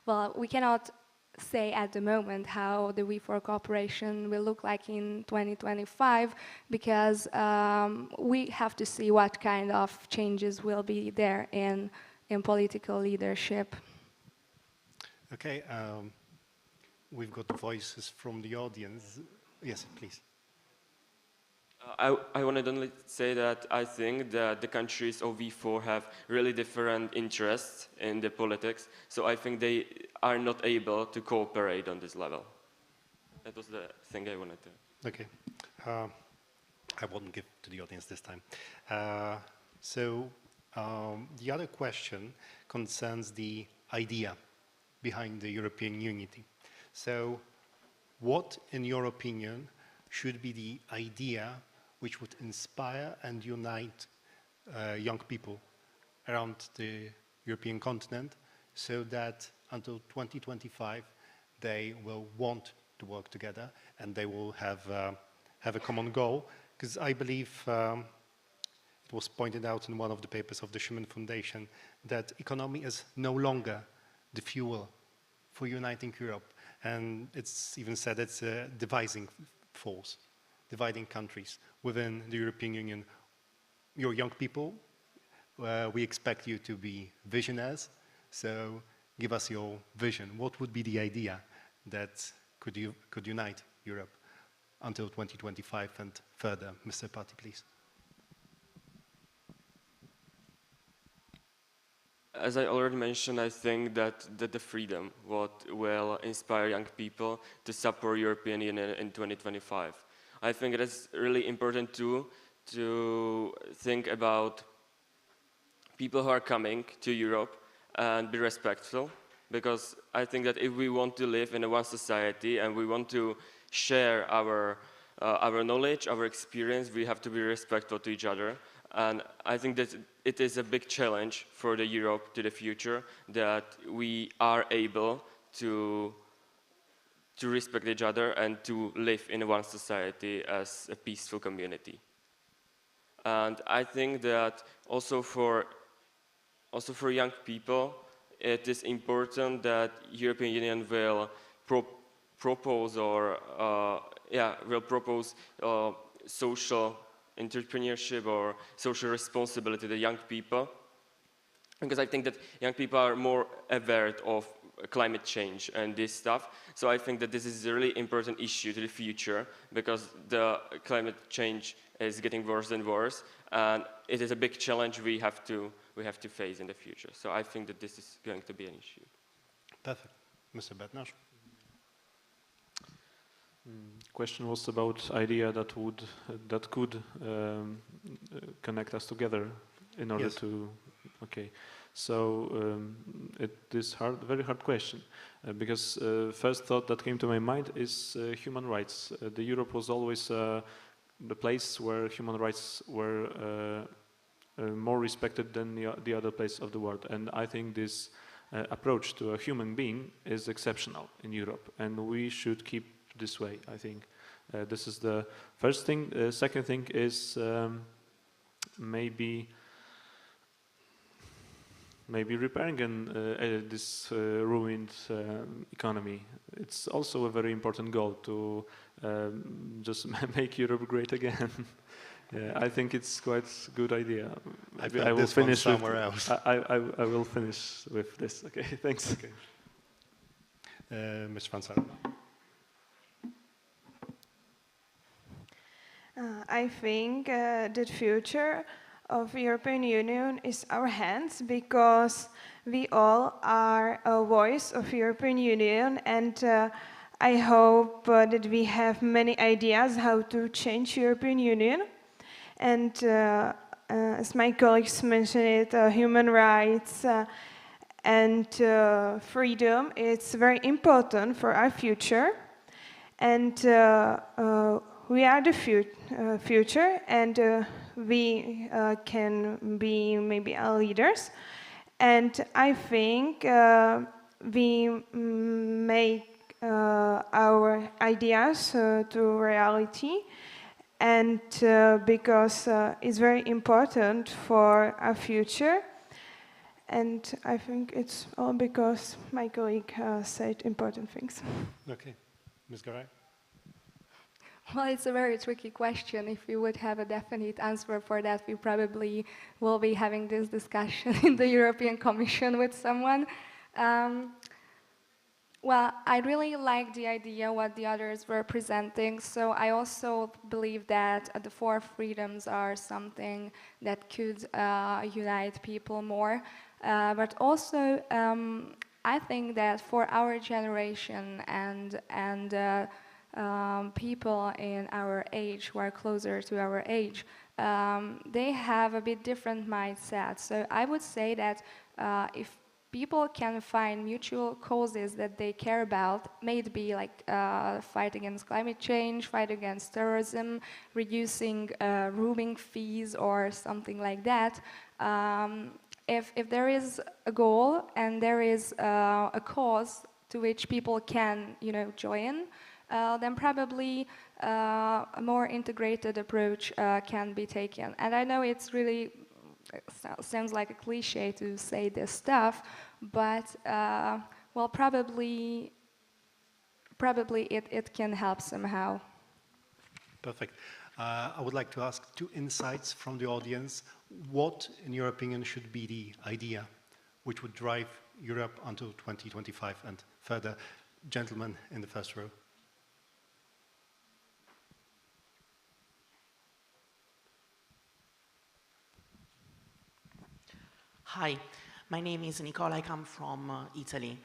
well, we cannot say at the moment how the V4 cooperation will look like in 2025, because we have to see what kind of changes will be there in political leadership.
Okay, we've got voices from the audience. Yes, please.
I wanted only to say that I think that the countries of V4 have really different interests in the politics, so I think they are not able to cooperate on this level. That was the thing I wanted to.
Okay. I won't give to the audience this time. The other question concerns the idea behind the European unity. So what, in your opinion, should be the idea which would inspire and unite young people around the European continent, so that until 2025 they will want to work together and they will have a common goal. Because I believe it was pointed out in one of the papers of the Schuman Foundation that economy is no longer the fuel for uniting Europe. And it's even said it's a dividing force, dividing countries within the European Union. You're young people. We expect you to be visionaries. So give us your vision. What would be the idea that could unite Europe until 2025 and further? Mr. Patti, please.
As I already mentioned, I think that the freedom will inspire young people to support European Union in 2025. I think it is really important too to think about people who are coming to Europe and be respectful, because I think that if we want to live in one society and we want to share our knowledge, our experience, we have to be respectful to each other. And I think that it is a big challenge for the Europe to the future that we are able to respect each other and to live in one society as a peaceful community. And I think that also for young people, it is important that European Union will propose social entrepreneurship or social responsibility to young people, because I think that young people are more aware of climate change and this stuff. So I think that this is a really important issue to the future, because the climate change is getting worse and worse, and it is a big challenge we have to face in the future. So I think that this is going to be an issue.
Perfect. Mr. Bednar.
Question was about idea that could connect us together in order to. Okay, so it is very hard question, because first thought that came to my mind is human rights. The Europe was always the place where human rights were more respected than the other place of the world, and I think this approach to a human being is exceptional in Europe, and we should keep this way. I think this is the first thing. Second thing is maybe repairing this ruined economy. It's also a very important goal to just make Europe great again. Yeah, I think it's quite a good idea. I will finish
somewhere else.
I will finish with this. Okay, thanks.
Okay. Ms. Van Sar.
I think the future of the European Union is our hands, because we all are a voice of the European Union, and I hope that we have many ideas how to change European Union. And as my colleagues mentioned, human rights and freedom, it's very important for our future. And we are the future, and we can be maybe our leaders. And I think we make our ideas to reality, and because it's very important for our future. And I think it's all because my colleague said important things.
Okay. Ms. Garay?
Well, it's a very tricky question. If we would have a definite answer for that, we probably will be having this discussion in the European Commission with someone. Well, I really like the idea what the others were presenting, so I also believe that the four freedoms are something that could unite people more. But also, I think that for our generation and people in our age who are closer to our age, they have a bit different mindset. So I would say that if people can find mutual causes that they care about, may it be like fight against climate change, fight against terrorism, reducing roaming fees or something like that. If there is a goal and there is a cause to which people can, join, then probably a more integrated approach can be taken. And I know it's really, it sounds like a cliche to say this stuff, but well, probably it can help somehow.
Perfect. I would like to ask 2 insights from the audience. What, in your opinion, should be the idea which would drive Europe until 2025 and further? Gentlemen in the first row.
Hi, my name is Nicola. I come from Italy.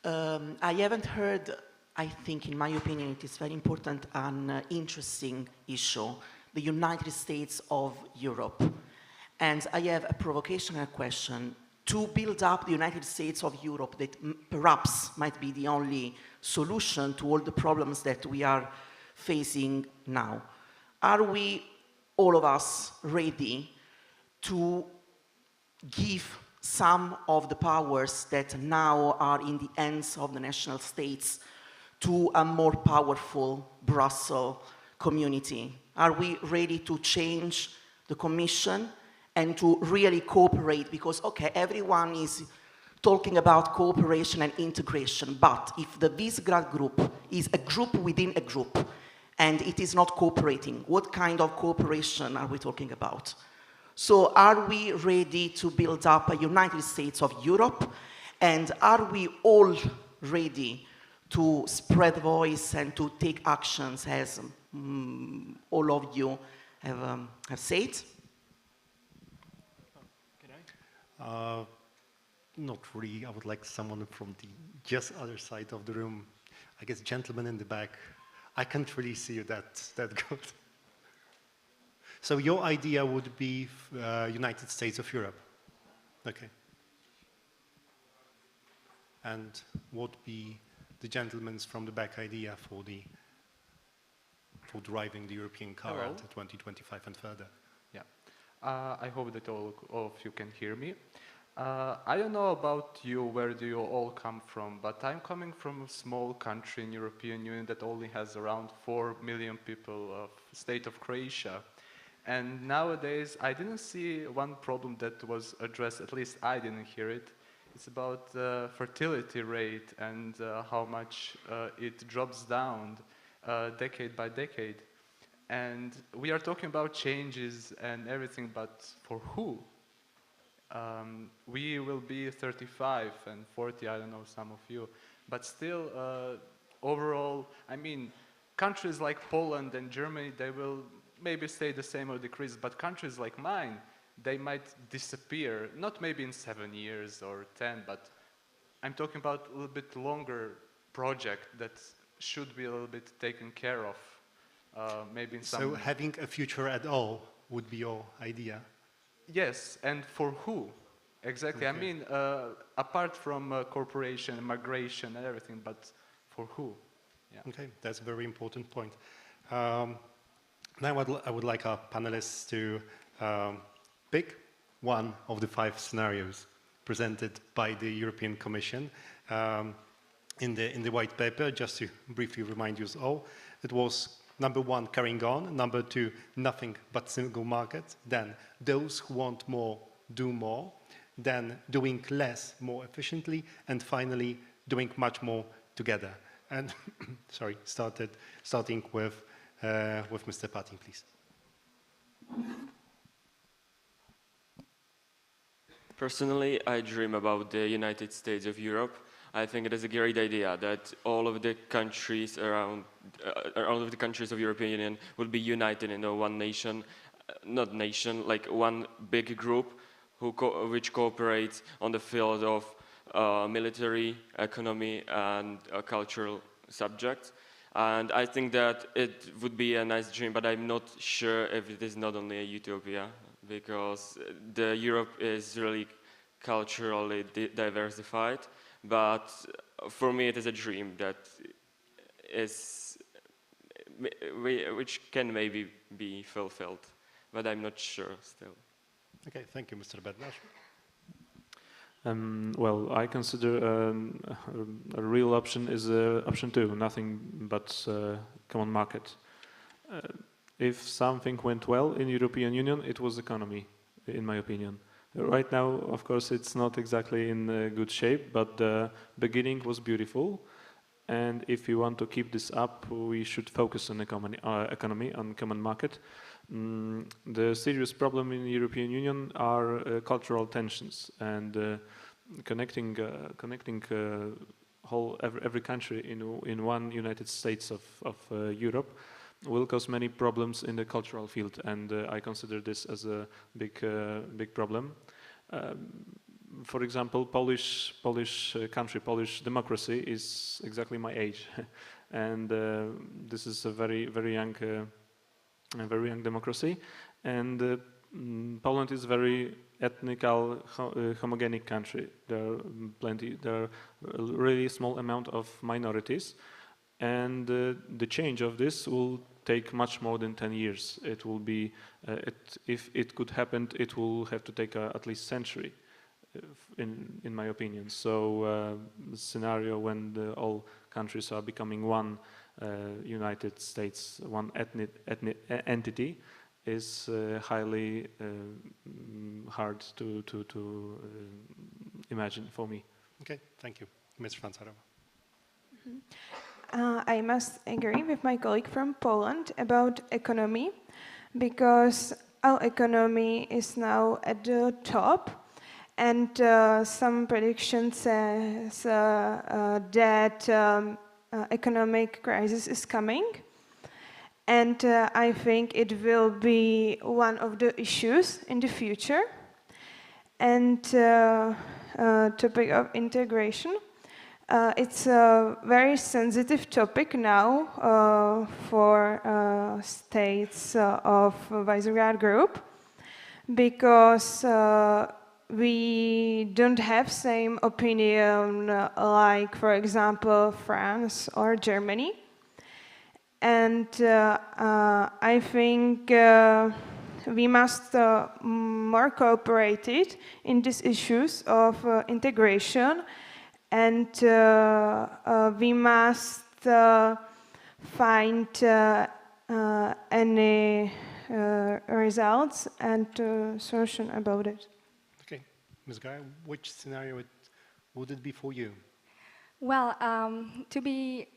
I haven't heard, I think, in my opinion, it is very important and interesting issue, the United States of Europe. And I have a provocational question. To build up the United States of Europe that perhaps might be the only solution to all the problems that we are facing now, are we, all of us, ready to give some of the powers that now are in the hands of the national states to a more powerful Brussels community? Are we ready to change the Commission and to really cooperate? Because, okay, everyone is talking about cooperation and integration, but if the Visegrad group is a group within a group and it is not cooperating, what kind of cooperation are we talking about? So are we ready to build up a United States of Europe? And are we all ready to spread voice and to take actions as all of you have said?
Not really. I would like someone from the just other side of the room. I guess gentlemen in the back. I can't really see you that good. So your idea would be United States of Europe. Okay. And what would be the gentleman's from the back idea for driving the European car
Hello.
until 2025 and further?
Yeah. I hope that all of you can hear me. I don't know about you, where do you all come from, but I'm coming from a small country in European Union that only has around 4 million people, of state of Croatia. And nowadays, I didn't see one problem that was addressed, at least I didn't hear it. It's about the fertility rate and how much it drops down decade by decade. And we are talking about changes and everything, but for who? We will be 35 and 40, I don't know, some of you. But still, overall, I mean, countries like Poland and Germany, they will maybe stay the same or decrease, but countries like mine, they might disappear, not maybe in 7 years or 10, but I'm talking about a little bit longer project that should be a little bit taken care of, maybe in some...
So having a future at all would be your idea?
Yes, and for who? Exactly,
Okay.
I mean, apart from corporation, migration and everything, but for who? Yeah.
Okay, that's a very important point. Now I would like our panelists to pick one of the 5 scenarios presented by the European Commission in the white paper. Just to briefly remind you all, it was number 1, carrying on, number 2, nothing but single market, then those who want more do more, then doing less more efficiently, and finally doing much more together. And sorry, starting with Mr. Patin, please.
Personally, I dream about the United States of Europe. I think it is a great idea that all of the countries around, all of the countries of European Union would be united in one nation, not nation, like one big group which cooperates on the field of military, economy, and cultural subjects. And I think that it would be a nice dream, but I'm not sure if it is not only a utopia, because the Europe is really culturally diversified, but for me it is a dream that is, which can maybe be fulfilled, but I'm not sure still.
Okay, thank you, Mr. Bednar.
Well, I consider a real option is option 2, nothing but common market. If something went well in European Union, it was economy, in my opinion. Right now, of course, it's not exactly in good shape, but the beginning was beautiful. And if we want to keep this up, we should focus on economy, on common market. The serious problem in the European Union are cultural tensions, and connecting every country in one United States of Europe will cause many problems in the cultural field, and I consider this as a big problem. For example, Polish democracy is exactly my age, and this is a very young democracy, and Poland is very ethnical, homogenic country. There are a really small amount of minorities, and the change of this will take much more than 10 years. It will be, if it could happen, it will have to take at least a century, in my opinion. So the scenario when all countries are becoming one United States, one entity, is highly hard to imagine for me.
Okay, thank you. Ms. Francarova.
I must agree with my colleague from Poland about economy, because our economy is now at the top, and some predictions says that economic crisis is coming. And I think it will be one of the issues in the future. And topic of integration. It's a very sensitive topic now for states of Visegrad Group, because we don't have same opinion like, for example, France or Germany. And I think we must more cooperate in these issues of integration, and we must find any results and solution about it.
Okay, Ms. Gaia, which scenario would it be for you?
Well, to be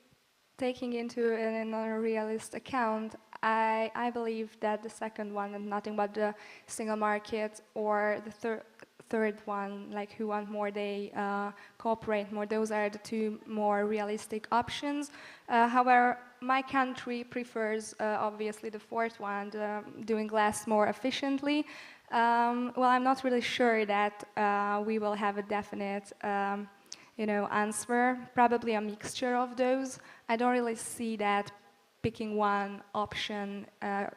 taking into an unrealistic account, I believe that the second one, and nothing but the single market, or the third one, like who want more, they cooperate more. Those are the two more realistic options. However, my country prefers obviously the fourth one, doing less more efficiently. Well, I'm not really sure that we will have a definite answer, probably a mixture of those. I don't really see that picking one option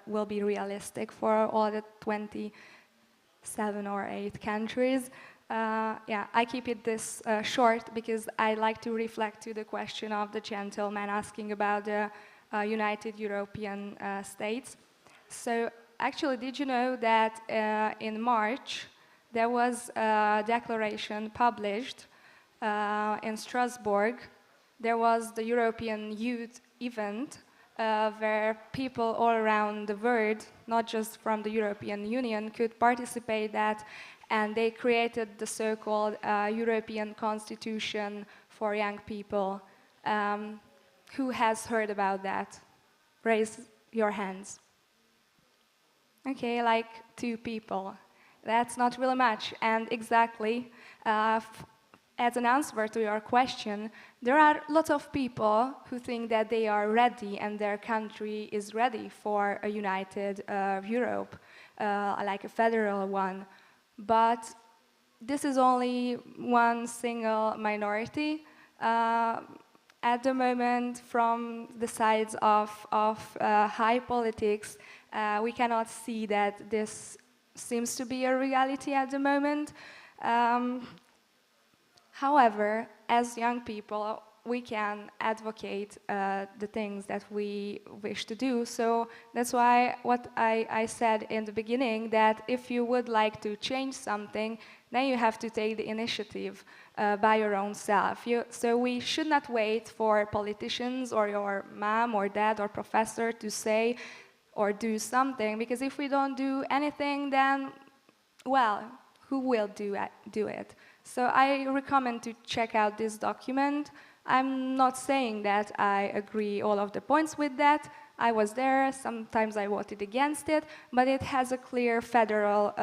will be realistic for all the 27 or 8 countries. Yeah, I keep it this short because I like to reflect to the question of the gentleman asking about the United European States. So actually, did you know that in March there was a declaration published in Strasbourg? There was the European Youth event where people all around the world, not just from the European Union, could participate that, and they created the so-called European Constitution for young people. Who has heard about that? Raise your hands. Okay, like 2 people. That's not really much, and exactly, as an answer to your question, there are lots of people who think that they are ready and their country is ready for a united Europe, like a federal one. But this is only one single minority. At the moment, from the sides of high politics, we cannot see that this seems to be a reality at the moment. However, as young people, we can advocate the things that we wish to do. So that's why what I said in the beginning, that if you would like to change something, then you have to take the initiative by your own self. So we should not wait for politicians or your mom or dad or professor to say or do something, because if we don't do anything, then, well, who will do it? So I recommend to check out this document. I'm not saying that I agree all of the points with that. I was there, sometimes I voted against it, but it has a clear federal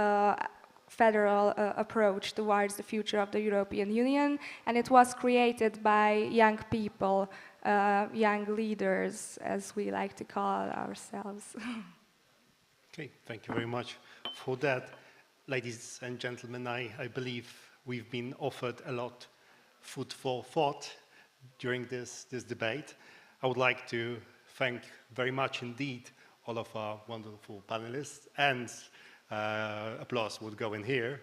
approach towards the future of the European Union, and it was created by young people, young leaders, as we like to call ourselves.
Okay, thank you very much for that. Ladies and gentlemen, I believe we've been offered a lot food for thought during this debate. I would like to thank very much indeed all of our wonderful panelists, and applause would go in here.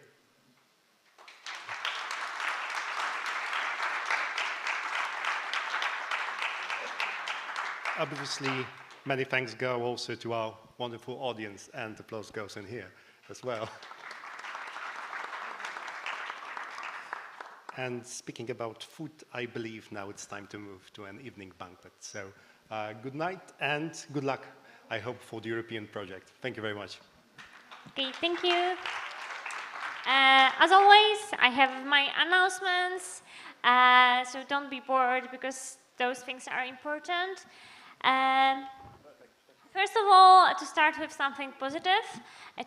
Obviously, many thanks go also to our wonderful audience, and applause goes in here as well. And speaking about food, I believe now it's time to move to an evening banquet. So good night and good luck, I hope, for the European project. Thank you very much.
Okay, thank you. As always, I have my announcements, so don't be bored because those things are important. First of all, to start with something positive,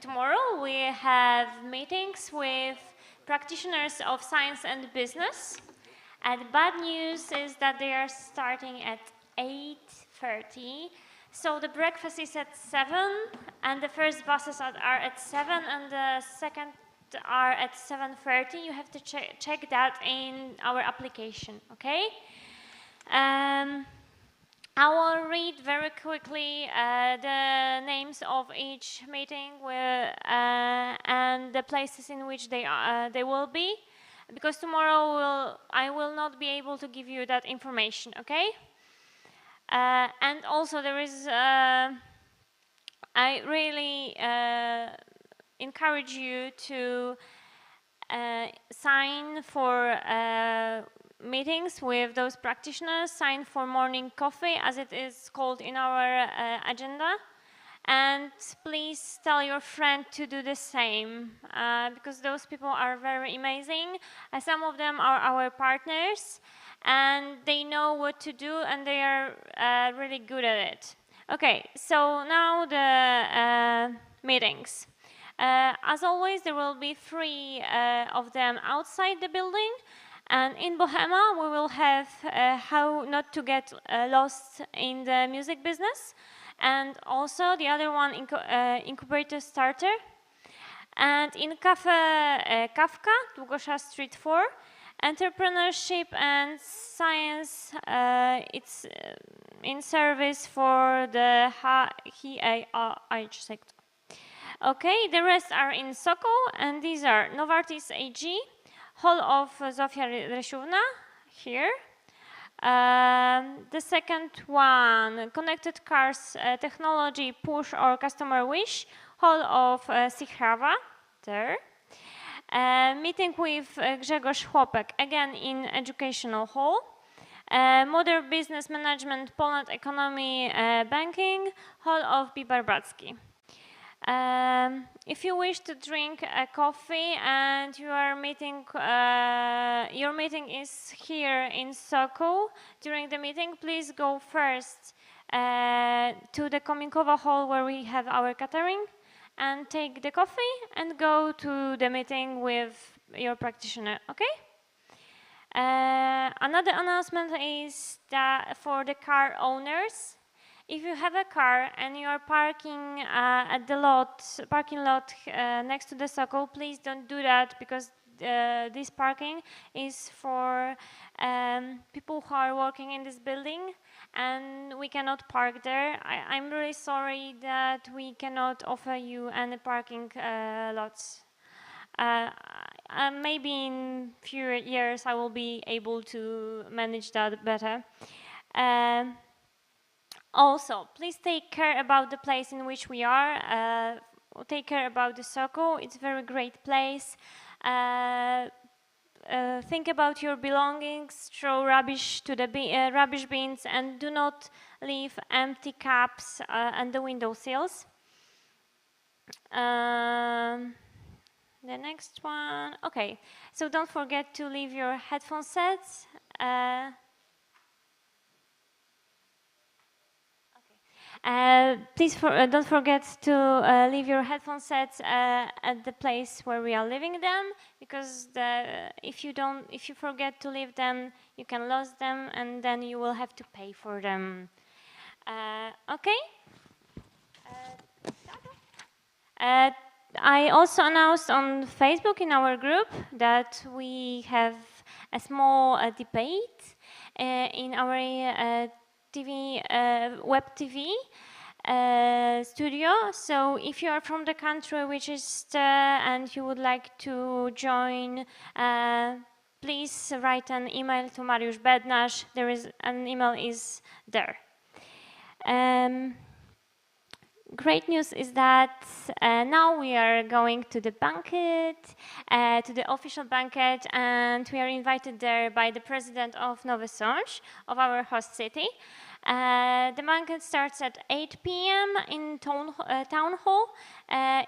tomorrow we have meetings with practitioners of science and business. And the bad news is that they are starting at 8:30. So the breakfast is at 7, and the first buses are at 7, and the second are at 7:30. You have to check that in our application, okay? I will read very quickly the names of each meeting and the places in which they will be, because tomorrow I will not be able to give you that information, okay? And also there is, I really encourage you to sign for meetings with those practitioners, sign for morning coffee, as it is called in our agenda. And please tell your friend to do the same, because those people are very amazing. Some of them are our partners, and they know what to do, and they are really good at it. Okay, so now the meetings. As always, there will be 3 of them outside the building. And in Bohema, we will have how not to get lost in the music business. And also the other one, incubator starter. And in Cafe Kafka, Długosza Street 4, entrepreneurship and science, it's in service for the HIAI sector. Okay, the rest are in Sokół, and these are Novartis AG, Hall of Zofia Rysiówna, here. The second one, Connected Cars Technology, Push or Customer Wish, Hall of Sichrawa, there. Meeting with Grzegorz Chłopek, again in Educational Hall. Modern Business Management, Poland Economy Banking, Hall of B. Barbacki. If you wish to drink a coffee and your meeting is here in Sokół, during the meeting, please go first to the Kominkowa Hall where we have our catering, and take the coffee and go to the meeting with your practitioner, okay? Another announcement is that for the car owners, if you have a car and you are parking at the parking lot next to the Sokół, please don't do that, because this parking is for people who are working in this building, and we cannot park there. I'm really sorry that we cannot offer you any parking lots. maybe in few years I will be able to manage that better. Also, please take care about the place in which we are. Take care about the circle. It's a very great place. Think about your belongings, throw rubbish to the rubbish bins, and do not leave empty cups and the windowsills. The next one, okay. So don't forget to leave your headphone sets. Please don't forget to leave your headphone sets at the place where we are leaving them, because if you forget to leave them, you can lose them, and then you will have to pay for them. Okay. I also announced on Facebook in our group that we have a small debate in our web TV studio. So if you are from the country which is there and you would like to join, please write an email to Mariusz Bednarz. There is an email is there. Great news is that now we are going to the banquet, to the official banquet, and we are invited there by the president of Nowy Sącz, of our host city. The banquet starts at 8 p.m. in town hall.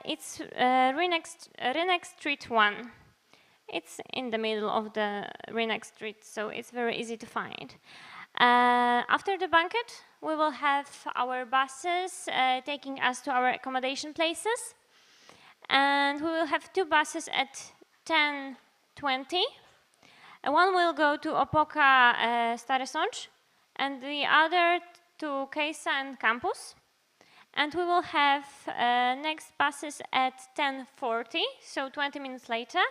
It's Rynek Street 1. It's in the middle of the Rynek Street, so it's very easy to find. After the banquet, we will have our buses taking us to our accommodation places. And we will have two buses at 10:20. One will go to Opoka Stary Sącz, and the other to Kejsa and Campus. And we will have next buses at 10:40, so 20 minutes later.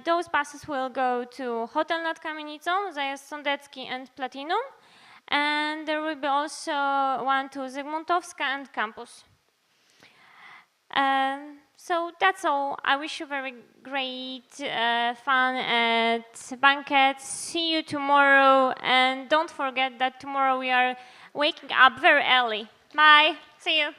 Those buses will go to Hotel nad Kamienicą, Zajazd Sądecki and Platinum. And there will be also one to Zygmuntowska and Campus. So that's all. I wish you very great fun at banquet. See you tomorrow. And don't forget that tomorrow we are waking up very early. Bye. See you.